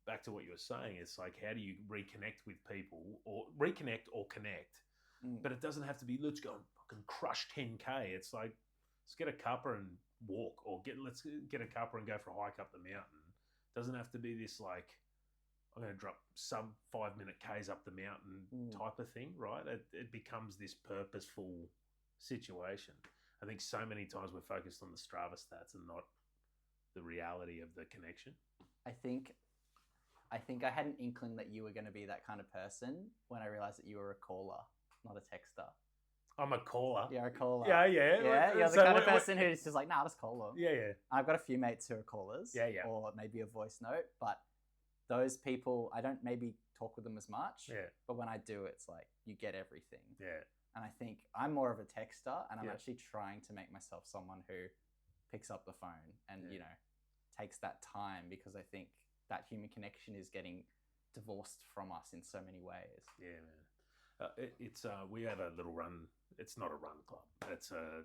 Speaker 1: back to what you were saying, it's like, how do you reconnect with people, or reconnect or connect? But it doesn't have to be, let's go and fucking crush 10K. It's like, let's get a cuppa and walk, or let's get a cuppa and go for a hike up the mountain. It doesn't have to be this like, I'm going to drop sub 5-minute Ks up the mountain type of thing, right? It becomes this purposeful situation. I think so many times we're focused on the Strava stats and not the reality of the connection.
Speaker 2: I think I had an inkling that you were going to be that kind of person when I realized that you were a caller, not a texter.
Speaker 1: I'm a caller.
Speaker 2: You're a caller.
Speaker 1: Yeah.
Speaker 2: Yeah, you're the kind of person who's just like, nah, just call them.
Speaker 1: Yeah.
Speaker 2: I've got a few mates who are callers.
Speaker 1: Yeah.
Speaker 2: Or maybe a voice note, but those people, I don't maybe talk with them as much.
Speaker 1: Yeah.
Speaker 2: But when I do, it's like, you get everything.
Speaker 1: Yeah.
Speaker 2: And I think I'm more of a texter, and I'm actually trying to make myself someone who picks up the phone and, takes that time, because I think that human connection is getting divorced from us in so many ways.
Speaker 1: Yeah, man. It's we have a little run. It's not a run club. It's a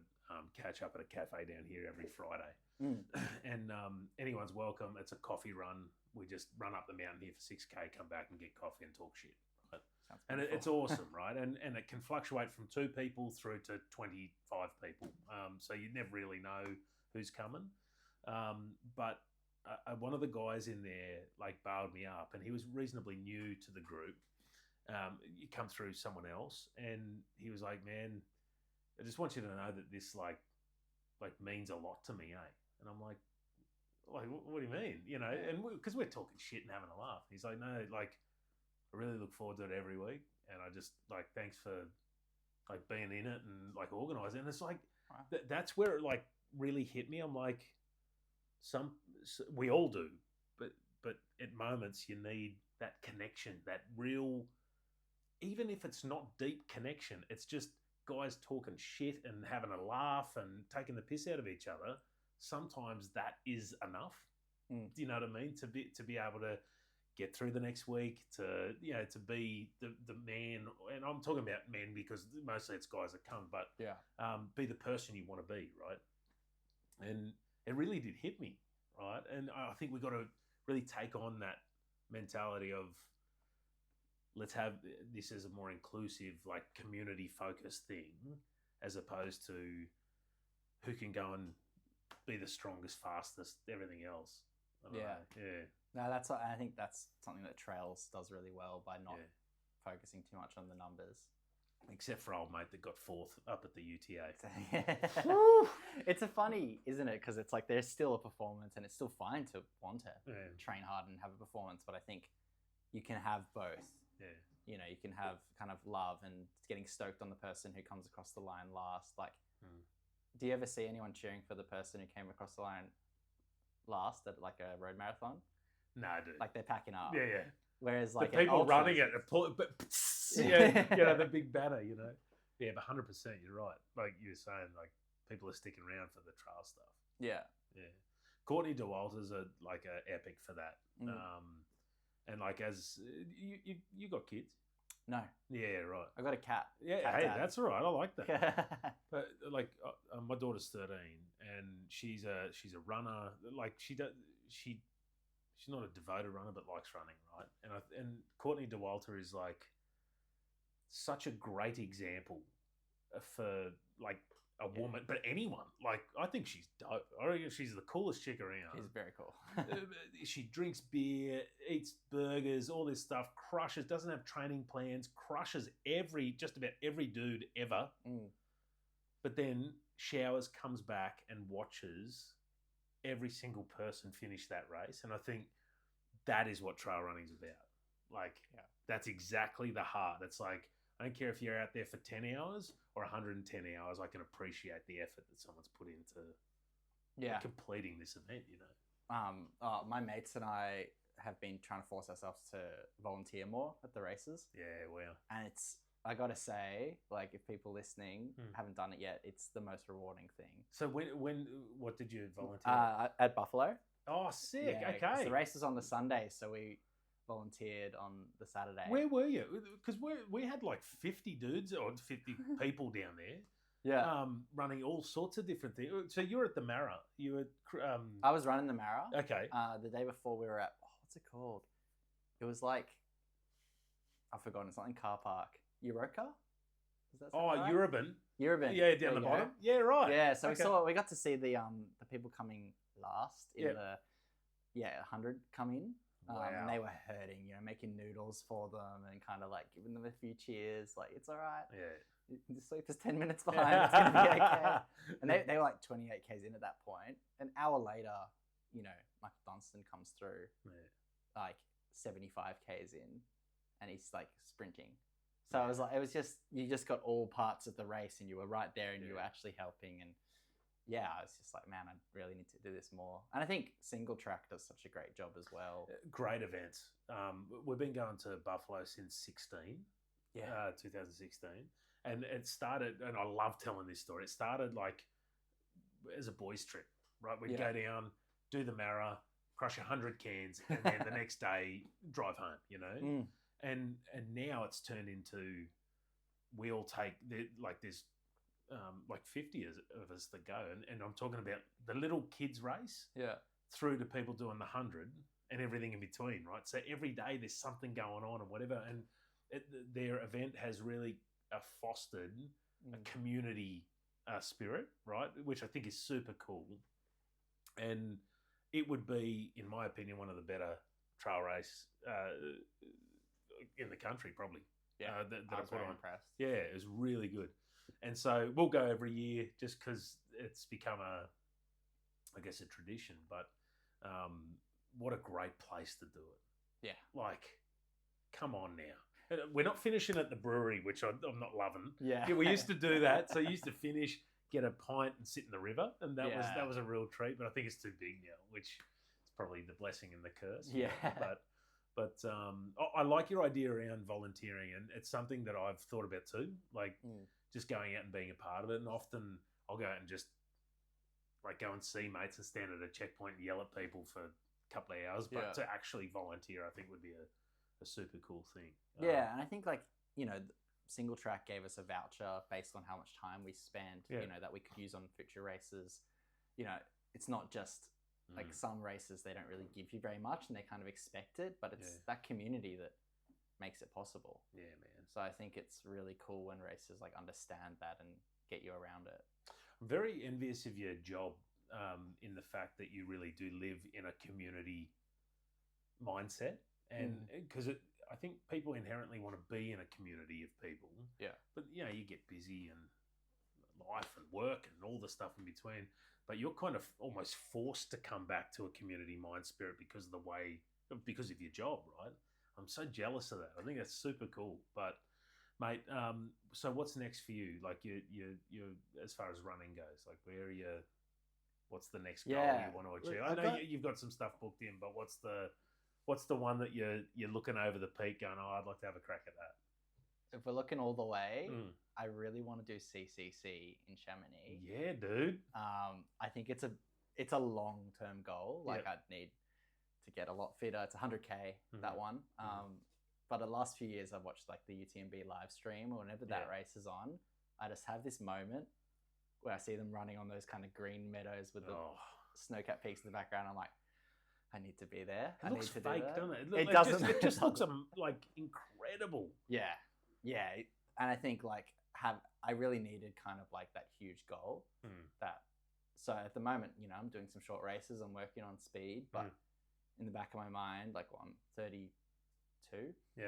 Speaker 1: catch up at a cafe down here every Friday, and anyone's welcome. It's a coffee run. We just run up the mountain here for 6K, come back and get coffee and talk shit. Right? And it's awesome, right? And it can fluctuate from 2 people through to 25 people. So you never really know who's coming. But one of the guys in there like bailed me up, and he was reasonably new to the group. You come through someone else, and he was like, "Man, I just want you to know that this like means a lot to me, eh?" And I'm like, what do you mean? And because we're talking shit and having a laugh. He's like, "No, like, I really look forward to it every week, and I just like, thanks for like being in it and like organising." And it's like, that's where it like really hit me. I'm like, we all do, but at moments you need that connection, that real, even if it's not deep connection, it's just guys talking shit and having a laugh and taking the piss out of each other. Sometimes that is enough. Do you know what I mean? To be able to get through the next week, to be the man, and I'm talking about men because mostly it's guys that come, but be the person you want to be, right? And it really did hit me, right? And I think we've got to really take on that mentality of, let's have this as a more inclusive, like community focused thing, as opposed to who can go and be the strongest, fastest, everything else. Yeah.
Speaker 2: No, I think that's something that Trails does really well by not focusing too much on the numbers.
Speaker 1: Except for old mate that got 4th up at the UTA.
Speaker 2: It's a funny, isn't it? Because it's like there's still a performance, and it's still fine to want to train hard and have a performance. But I think you can have both.
Speaker 1: Yeah.
Speaker 2: You know, you can have kind of love and getting stoked on the person who comes across the line last. Like, do you ever see anyone cheering for the person who came across the line last at like a road marathon?
Speaker 1: No, dude.
Speaker 2: Like they're packing up.
Speaker 1: Yeah.
Speaker 2: Whereas like
Speaker 1: the people running it, the big banner, you know. Yeah, but 100%, you're right. Like you were saying, like people are sticking around for the trail stuff.
Speaker 2: Yeah.
Speaker 1: Courtney Dauwalter's a epic for that. And like as you got kids?
Speaker 2: No.
Speaker 1: Yeah, right.
Speaker 2: I got a cat.
Speaker 1: Yeah,
Speaker 2: cat
Speaker 1: hey,
Speaker 2: dad.
Speaker 1: that's all right. I like that. But like my daughter's 13, and she's a runner. Like she's not a devoted runner, but likes running, right? And Courtney Dauwalter is like such a great example for like a woman, but anyone. Like I think she's dope. I reckon she's the coolest chick around.
Speaker 2: She's very cool.
Speaker 1: She drinks beer, eats burgers, all this stuff, crushes, doesn't have training plans, crushes just about every dude ever. But then showers, comes back and watches every single person finish that race. And I think that is what trail running's about. Like, that's exactly the heart. It's like, I don't care if you're out there for 10 hours or 110 hours, I can appreciate the effort that someone's put into completing this event, you know.
Speaker 2: My mates and I have been trying to force ourselves to volunteer more at the races.
Speaker 1: Yeah, wow.
Speaker 2: And I got to say, like, if people listening haven't done it yet, it's the most rewarding thing.
Speaker 1: So what did you volunteer?
Speaker 2: At Buffalo.
Speaker 1: Oh, sick.
Speaker 2: Yeah,
Speaker 1: okay.
Speaker 2: The race was on the Sunday, so we volunteered on the Saturday.
Speaker 1: Where were you? Because we had like 50 dudes or 50 people down there.
Speaker 2: Yeah.
Speaker 1: Running all sorts of different things. So you were at the Mara. You were.
Speaker 2: I was running the Mara.
Speaker 1: Okay.
Speaker 2: The day before we were at what's it called? It was like I've forgotten something car park. Euroka? Is that right?
Speaker 1: Urban.
Speaker 2: Urban.
Speaker 1: Yeah, down the bottom. Yeah, right.
Speaker 2: Yeah, so we got to see the people coming last in the 100 come in.
Speaker 1: Wow.
Speaker 2: And they were hurting, you know, making noodles for them and kind of like giving them a few cheers. Like, it's all right.
Speaker 1: Yeah.
Speaker 2: The sleep is 10 minutes behind. It's going to be okay. And they were like 28 Ks in at that point. An hour later, you know, Michael Dunstan comes through like 75 Ks in and he's like sprinting. So it was like, you just got all parts of the race and you were right there and you were actually helping. And yeah, I was just like, man, I really need to do this more. And I think Single Track does such a great job as well.
Speaker 1: Great events. We've been going to Buffalo since 2016. And it started, and I love telling this story, it started like as a boys' trip, right? We'd go down, do the Mara, crush 100 cans, and then the next day drive home, you know? And now it's turned into, we all take, there's like 50 of us that go. And I'm talking about the little kids race through to people doing the 100 and everything in between, right? So every day there's something going on and whatever. And their event has really fostered a community spirit, right? Which I think is super cool. And it would be, in my opinion, one of the better trail race in the country, probably.
Speaker 2: Yeah,
Speaker 1: that
Speaker 2: I was very impressed.
Speaker 1: Yeah, it was really good. And so we'll go every year just because it's become a tradition. But what a great place to do it.
Speaker 2: Yeah.
Speaker 1: Like, come on now. We're not finishing at the brewery, which I'm not loving.
Speaker 2: Yeah.
Speaker 1: We used to do that. So you used to finish, get a pint and sit in the river. And that was a real treat. But I think it's too big now, which is probably the blessing and the curse.
Speaker 2: Yeah.
Speaker 1: But I like your idea around volunteering. And it's something that I've thought about too. Like just going out and being a part of it. And often I'll go out and just like go and see mates and stand at a checkpoint and yell at people for a couple of hours. But to actually volunteer, I think would be a super cool thing.
Speaker 2: Yeah, and I think like, you know, Single Track gave us a voucher based on how much time we spent, you know, that we could use on future races. You know, it's not just like some races, they don't really give you very much and they kind of expect it, but it's that community that makes it possible.
Speaker 1: Yeah, man.
Speaker 2: So I think it's really cool when races like understand that and get you around it.
Speaker 1: I'm very envious of your job in the fact that you really do live in a community mindset, and because I think people inherently want to be in a community of people.
Speaker 2: Yeah.
Speaker 1: But you get busy and life and work and all the stuff in between. But you're kind of almost forced to come back to a community mind spirit because of your job, right? I'm so jealous of that. I think that's super cool. But mate, so what's next for you? Like you as far as running goes, like where are you? What's the next goal you want to achieve? I know you've got some stuff booked in, but what's the one that you're looking over the peak going, oh, I'd like to have a crack at that?
Speaker 2: If we're looking all the way, I really want to do CCC in Chamonix.
Speaker 1: Yeah, dude.
Speaker 2: I think it's a long-term goal. Like I'd need to get a lot fitter. It's 100K, that one. But the last few years I've watched like the UTMB live stream, or whenever that race is on, I just have this moment where I see them running on those kind of green meadows with the snow-capped peaks in the background. I'm like, I need to be there.
Speaker 1: It looks fake, doesn't it?
Speaker 2: It doesn't.
Speaker 1: It just looks like incredible.
Speaker 2: Yeah. And I think like I really needed kind of like that huge goal. So at the moment, I'm doing some short races. I'm working on speed, but in the back of my mind, like I'm 32.
Speaker 1: Yeah.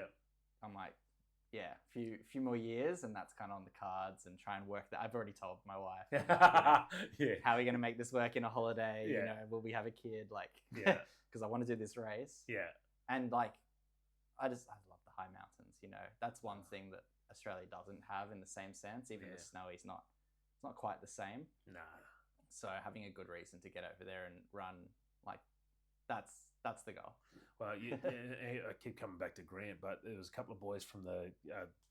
Speaker 2: I'm like, few more years, and that's kind of on the cards, and try and work that. I've already told my wife, how are we going to make this work in a holiday? Will we have a kid? Like, because I want to do this race.
Speaker 1: Yeah.
Speaker 2: And like, I love the high mountains. That's one thing that Australia doesn't have in the same sense. Even the snow is not. It's not quite the same.
Speaker 1: No.
Speaker 2: So having a good reason to get over there and run, like, that's the goal.
Speaker 1: Well, I keep coming back to Grant, but there was a couple of boys from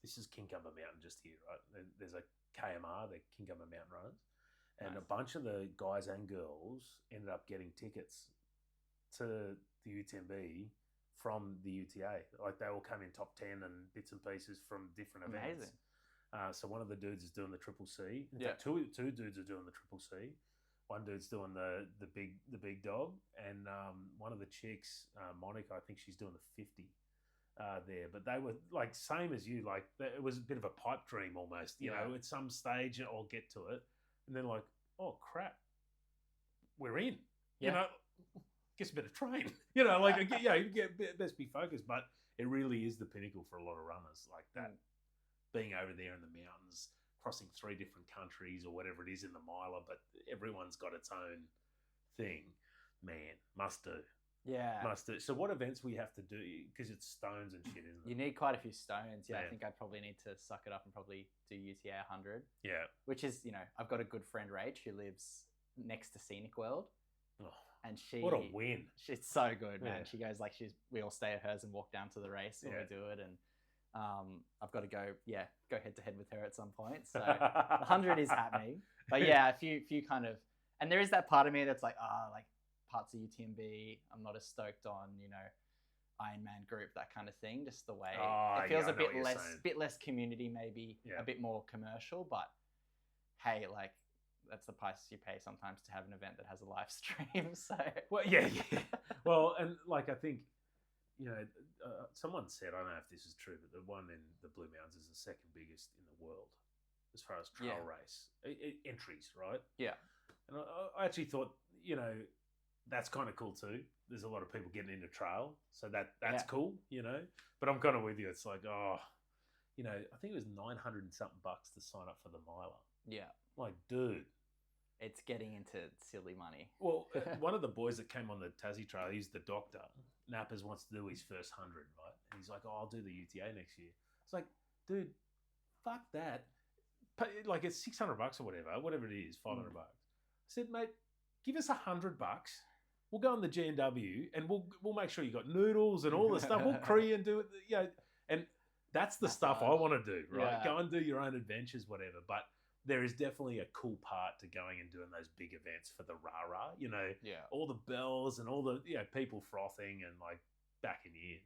Speaker 1: this is Kincumber Mountain just here, right? There's a KMR, the Kincumber Mountain Runners, and a bunch of the guys and girls ended up getting tickets to the UTMB from the UTA. Like they all come in top 10 and bits and pieces from different events.
Speaker 2: Amazing.
Speaker 1: So one of the dudes is doing the Triple C. In fact, two dudes are doing the Triple C. One dude's doing the big dog, and one of the chicks, Monica, I think she's doing the 50 there. But they were like same as you, like it was a bit of a pipe dream almost. You know, at some stage I'll get to it, and then like, oh crap, we're in. You know, guess better train. Like you get best be focused, but it really is the pinnacle for a lot of runners like that. Being over there in the mountains, crossing 3 different countries or whatever it is in the miler, but everyone's got its own thing. Man, must do.
Speaker 2: Yeah.
Speaker 1: Must do. So what events we have to do, because it's stones and shit, isn't it?
Speaker 2: You need quite a few stones. Yeah, I think I'd probably need to suck it up and probably do UTA 100.
Speaker 1: Yeah.
Speaker 2: Which is, I've got a good friend, Rach, who lives next to Scenic World.
Speaker 1: Oh,
Speaker 2: and
Speaker 1: what a win.
Speaker 2: She's so good, man. She goes like, we all stay at hers and walk down to the race when we do it. And I've got to go head to head with her at some point. So 100 is happening. But a few kind of, and there is that part of me that's like, like parts of UTMB, I'm not as stoked on, Ironman group, that kind of thing. Just the way it feels a bit less community, maybe a bit more commercial. But hey, like that's the price you pay sometimes to have an event that has a live stream. So
Speaker 1: well, and like I think. Someone said, I don't know if this is true, but the one in the Blue Mountains is the second biggest in the world as far as trail race entries, right?
Speaker 2: Yeah.
Speaker 1: And I actually thought, that's kind of cool too. There's a lot of people getting into trail, so that's cool, But I'm kind of with you. It's like, I think it was $900 and something to sign up for the miler.
Speaker 2: Yeah.
Speaker 1: Like, dude.
Speaker 2: It's getting into silly money.
Speaker 1: Well, one of the boys that came on the Tassie Trail, he's the doctor. Nappers wants to do his first 100, right? And he's like, I'll do the UTA next year. It's like, dude, fuck that. Like, it's $600 or whatever it is, $500. I said, mate, give us $100. We'll go on the G&W and we'll make sure you got noodles and all the stuff. We'll crew and do it, and that's the stuff I want to do, right?
Speaker 2: Yeah.
Speaker 1: Go and do your own adventures, whatever. But there is definitely a cool part to going and doing those big events for the rah-rah, all the bells and all the people frothing and like backing you in.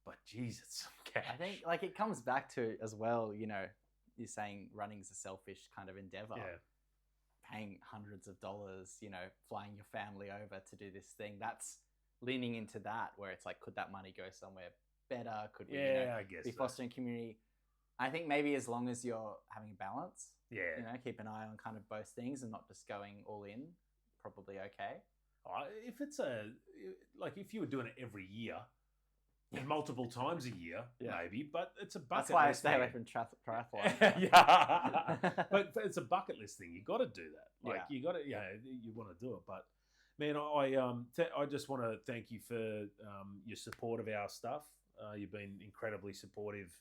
Speaker 1: But geez, it's some cash.
Speaker 2: I think like it comes back to as well, you're saying running's a selfish kind of endeavor.
Speaker 1: Yeah.
Speaker 2: Paying hundreds of dollars, flying your family over to do this thing. That's leaning into that where it's like, could that money go somewhere better? Could we
Speaker 1: I guess
Speaker 2: be fostering community? I think maybe as long as you're having a balance,
Speaker 1: Yeah.
Speaker 2: Keep an eye on kind of both things and not just going all in. probably okay.
Speaker 1: If it's if you were doing it every year and multiple times a year, maybe, but it's a bucket.
Speaker 2: That's why
Speaker 1: list
Speaker 2: I stay away
Speaker 1: thing.
Speaker 2: from triathlon.
Speaker 1: Yeah, but it's a bucket list thing. You got to do that. Like you got to, you want to do it. But man, I just want to thank you for your support of our stuff. You've been incredibly supportive,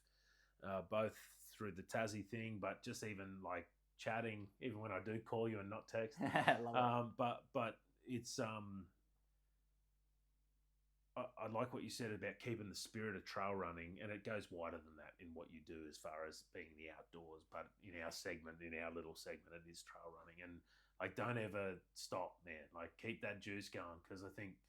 Speaker 1: both through the Tassie thing, but just even like chatting, even when I do call you and not text.
Speaker 2: Love it.
Speaker 1: But it's I like what you said about keeping the spirit of trail running, and it goes wider than that in what you do as far as being in the outdoors. But in our little segment, it is trail running, and like don't ever stop, man. Like keep that juice going, because I think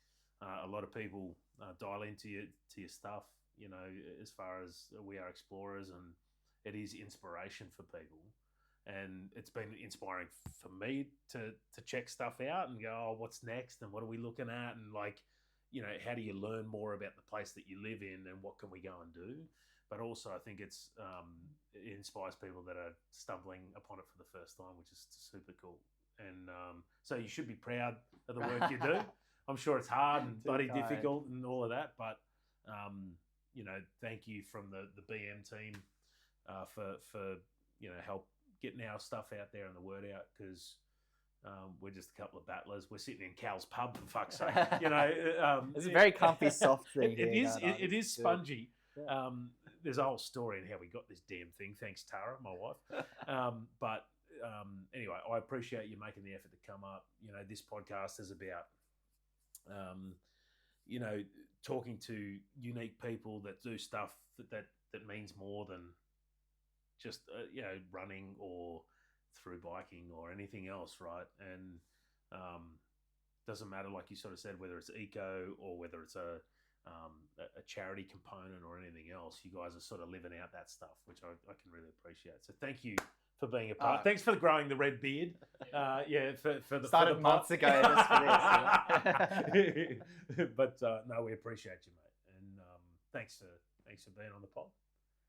Speaker 1: a lot of people dial into your stuff, you know, as far as we are explorers, and it is inspiration for people. And it's been inspiring for me to check stuff out and go, oh, what's next, and what are we looking at, and like, you know, how do you learn more about the place that you live in, and what can we go and do? But also, I think it inspires people that are stumbling upon it for the first time, which is super cool. And so you should be proud of the work you do. I'm sure it's hard and bloody difficult and all of that, but you know, thank you from the BM team for you know, help getting our stuff out there and the word out, because we're just a couple of battlers. We're sitting in Cal's pub, for fuck's sake. You know,
Speaker 2: it's a very comfy, soft thing.
Speaker 1: It is spongy. Yeah. There's a whole story in how we got this damn thing. Thanks, Tara, my wife. But anyway, I appreciate you making the effort to come up. You know, this podcast is about, you know, talking to unique people that do stuff that means more than just you know, running or through biking or anything else, right? And doesn't matter, like you sort of said, whether it's eco or whether it's a charity component or anything else. You guys are sort of living out that stuff, which I can really appreciate. So thank you for being a part. Thanks for growing the red beard. For the
Speaker 2: started months ago just for
Speaker 1: this. But no, we appreciate you, mate, and thanks for being on the pod.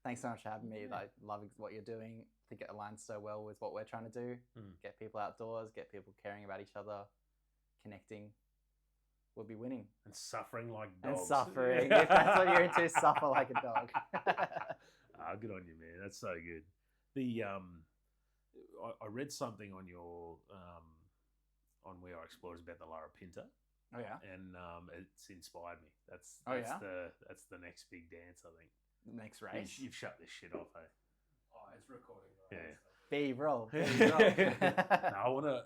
Speaker 2: Thanks so much for having me. Like, loving what you're doing. I think it aligns so well with what we're trying to do. Get people outdoors, get people caring about each other, connecting. We'll be winning.
Speaker 1: And suffering like dogs.
Speaker 2: And suffering. If that's what you're into, suffer like a dog.
Speaker 1: Good on you, man. That's so good. The I read something on your on We Are Explorers about the Lara Pinta.
Speaker 2: Oh yeah.
Speaker 1: And it's inspired me. That's the next big dance, I think.
Speaker 2: Next race.
Speaker 1: You've shut this shit off, eh?
Speaker 3: Oh, it's recording.
Speaker 1: Right?
Speaker 3: Yeah.
Speaker 2: B-roll.
Speaker 1: No, I want to.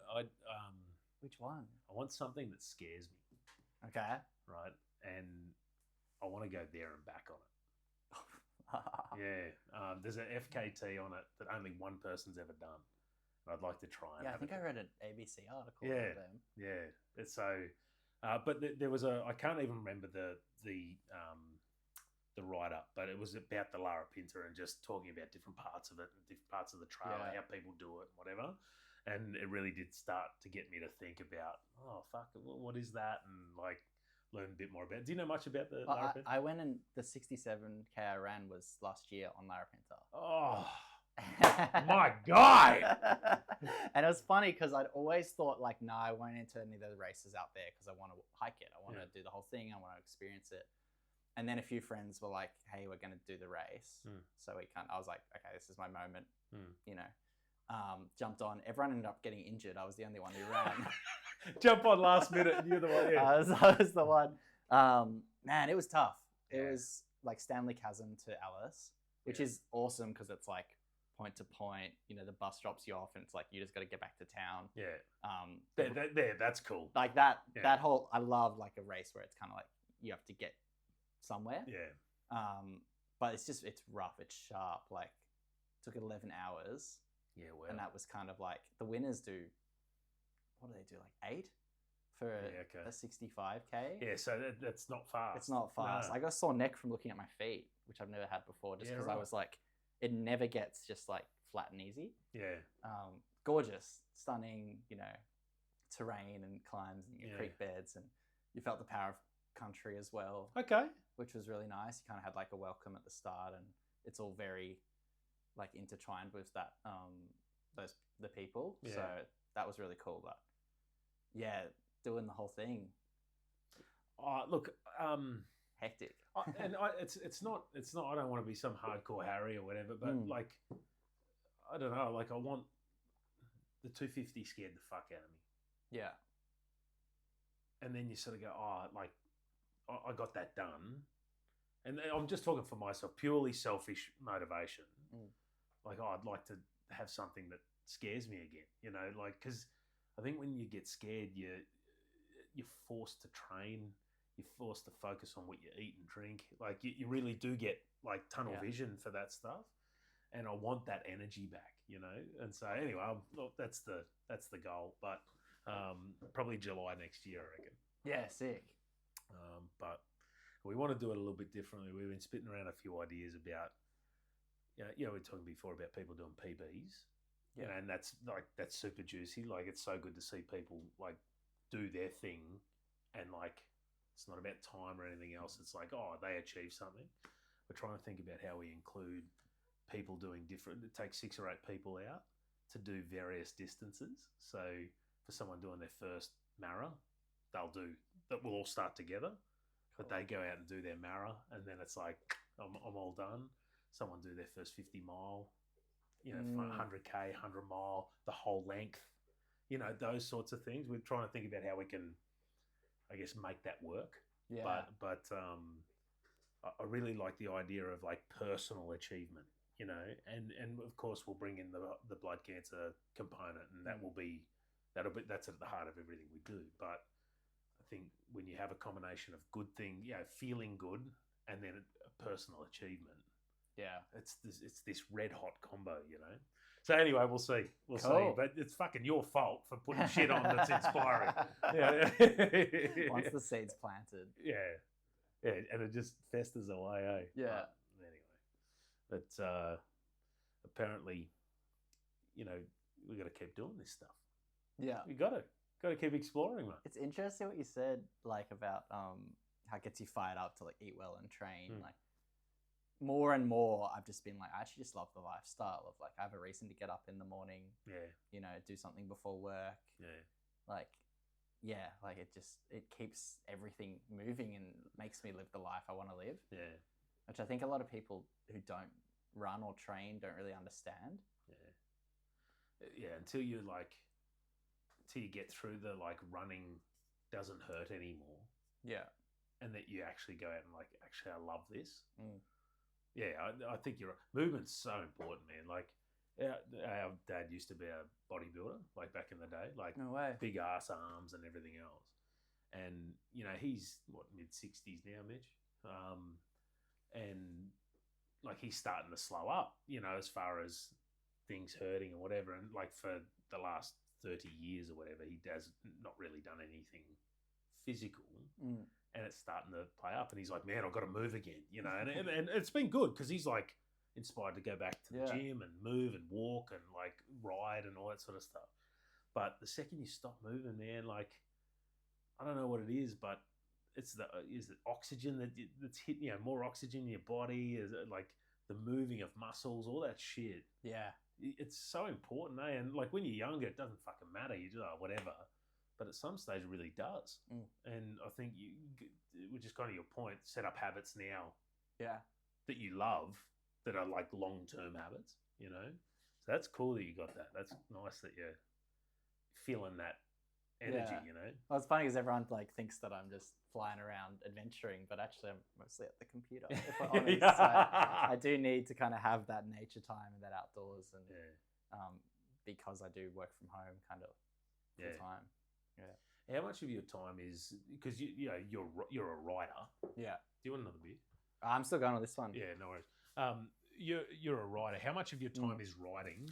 Speaker 2: Which one?
Speaker 1: I want something that scares me.
Speaker 2: Okay.
Speaker 1: Right, and I want to go there and back on it. Yeah. There's an FKT on it that only one person's ever done. I'd like to try. And
Speaker 2: I think I read an ABC article
Speaker 1: for
Speaker 2: them.
Speaker 1: Yeah. It's so, but there was I can't even remember the write-up, but it was about the Lara Pinta and just talking about different parts of it, and different parts of the trail, and how people do it, and whatever. And it really did start to get me to think about, oh, fuck, what is that? And like learn a bit more about it. Do you know much about the Lara Pinta?
Speaker 2: I went, and the 67K I ran was last year on Lara Pinta.
Speaker 1: Oh, my God.
Speaker 2: And it was funny because I'd always thought, like, I won't enter any of the races out there because I want to hike it. I want to do the whole thing. I want to experience it. And then a few friends were like, hey, we're going to do the race. So I was like, okay, this is my moment, you know. Jumped on. Everyone ended up getting injured. I was the only one who ran.
Speaker 1: Jump on last minute and you're the one. Yeah.
Speaker 2: I was the one. Man, it was tough. It was like Stanley Chasm to Alice, which is awesome because it's like point to point. You know, the bus drops you off and it's like you just got to get back to town.
Speaker 1: Yeah. That's cool.
Speaker 2: Like that whole, I love like a race where it's kind of like you have to get somewhere.
Speaker 1: Yeah.
Speaker 2: But it's rough. It's sharp. Like it took 11 hours.
Speaker 1: Yeah, well.
Speaker 2: And that was kind of like, the winners do, what do they do, like 8 for a 65K?
Speaker 1: Yeah, so that's not fast.
Speaker 2: It's not fast. No. I got a sore neck from looking at my feet, which I've never had before, just because I was like, it never gets just like flat and easy.
Speaker 1: Yeah.
Speaker 2: Gorgeous, stunning, you know, terrain and climbs and creek beds, and you felt the power of country as well.
Speaker 1: Okay.
Speaker 2: Which was really nice. You kind of had like a welcome at the start, and it's all very like intertwined with that the people. So that was really cool. But doing the whole thing.
Speaker 1: Look,
Speaker 2: hectic.
Speaker 1: It's not. I don't want to be some hardcore Harry or whatever, but like, I don't know. Like, I want the 250 scared the fuck out of me.
Speaker 2: Yeah.
Speaker 1: And then you sort of go, like, I got that done. And I'm just talking for myself, purely selfish motivation. Like, I'd like to have something that scares me again, you know, like, because I think when you get scared, you're forced to train, you're forced to focus on what you eat and drink. Like, you really do get like tunnel vision for that stuff. And I want that energy back, you know. And so anyway, that's the goal. But probably July next year, I reckon.
Speaker 2: Yeah, sick.
Speaker 1: But we want to do it a little bit differently. We've been spitting around a few ideas about, we were talking before about people doing PBs, you know, and that's super juicy. Like, it's so good to see people like do their thing, and like, it's not about time or anything else. It's like, they achieve something. We're trying to think about how we include people doing different. It takes 6 or 8 people out to do various distances. So for someone doing their first mara, we'll all start together, but they go out and do their mara, and then it's like, I'm all done. Someone do their first 50 mile, you know, 100K, 100 mile, the whole length, you know, those sorts of things. We're trying to think about how we can, I guess, make that work. Yeah. But I really like the idea of like personal achievement, you know, and of course we'll bring in the blood cancer component, and that's at the heart of everything we do. But I think when you have a combination of good thing, feeling good, and then a personal achievement, it's this red hot combo, you know. So anyway, we'll see. We'll see. But it's fucking your fault for putting shit on that's inspiring.
Speaker 2: Once the seed's planted.
Speaker 1: Yeah, and it just festers away, eh?
Speaker 2: Yeah.
Speaker 1: But anyway, but apparently, you know, we got to keep doing this stuff.
Speaker 2: Yeah,
Speaker 1: we got to keep exploring, mate.
Speaker 2: It's interesting what you said, like about how it gets you fired up to like eat well and train. Like, more and more, I've just been like, I actually just love the lifestyle of like, I have a reason to get up in the morning. Yeah. You know, do something before work. Yeah. Like, it keeps everything moving and makes me live the life I want to live. Yeah. Which I think a lot of people who don't run or train don't really understand.
Speaker 1: Yeah. Yeah. Until you get through the like running doesn't hurt anymore. Yeah. And that you actually go out and like, actually, I love this. Yeah, I think you're right. Movement's so important, man. Like, our dad used to be a bodybuilder, like back in the day, like
Speaker 2: no way.
Speaker 1: Big ass arms and everything else. And, you know, he's mid-60s now, Mitch. And like, he's starting to slow up, you know, as far as things hurting or whatever. And like, for the last 30 years or whatever, he has not really done anything physical. And it's starting to play up, and he's like, man, I've got to move again, you know, and it's been good because he's like inspired to go back to the gym and move and walk and like ride and all that sort of stuff. But the second you stop moving, man, like, I don't know what it is, but is it oxygen that's hitting, you know, more oxygen in your body? Is it like the moving of muscles, all that shit? Yeah. It's so important, eh? And like, when you're younger, it doesn't fucking matter. You do whatever. But at some stage, it really does. And I think which is kind of your point, set up habits now. Yeah. That you love, that are like long-term habits, you know? So that's cool that you got that. That's nice that you're feeling that energy, you know?
Speaker 2: Well, it's funny because everyone like thinks that I'm just flying around adventuring, but actually I'm mostly at the computer, if we're honest. So I do need to kind of have that nature time and that outdoors, and because I do work from home kind of full time. Yeah.
Speaker 1: How much of your time is, because you're a writer? Yeah. Do you want another beer?
Speaker 2: I'm still going on this one.
Speaker 1: Yeah, no worries. You're a writer. How much of your time is writing,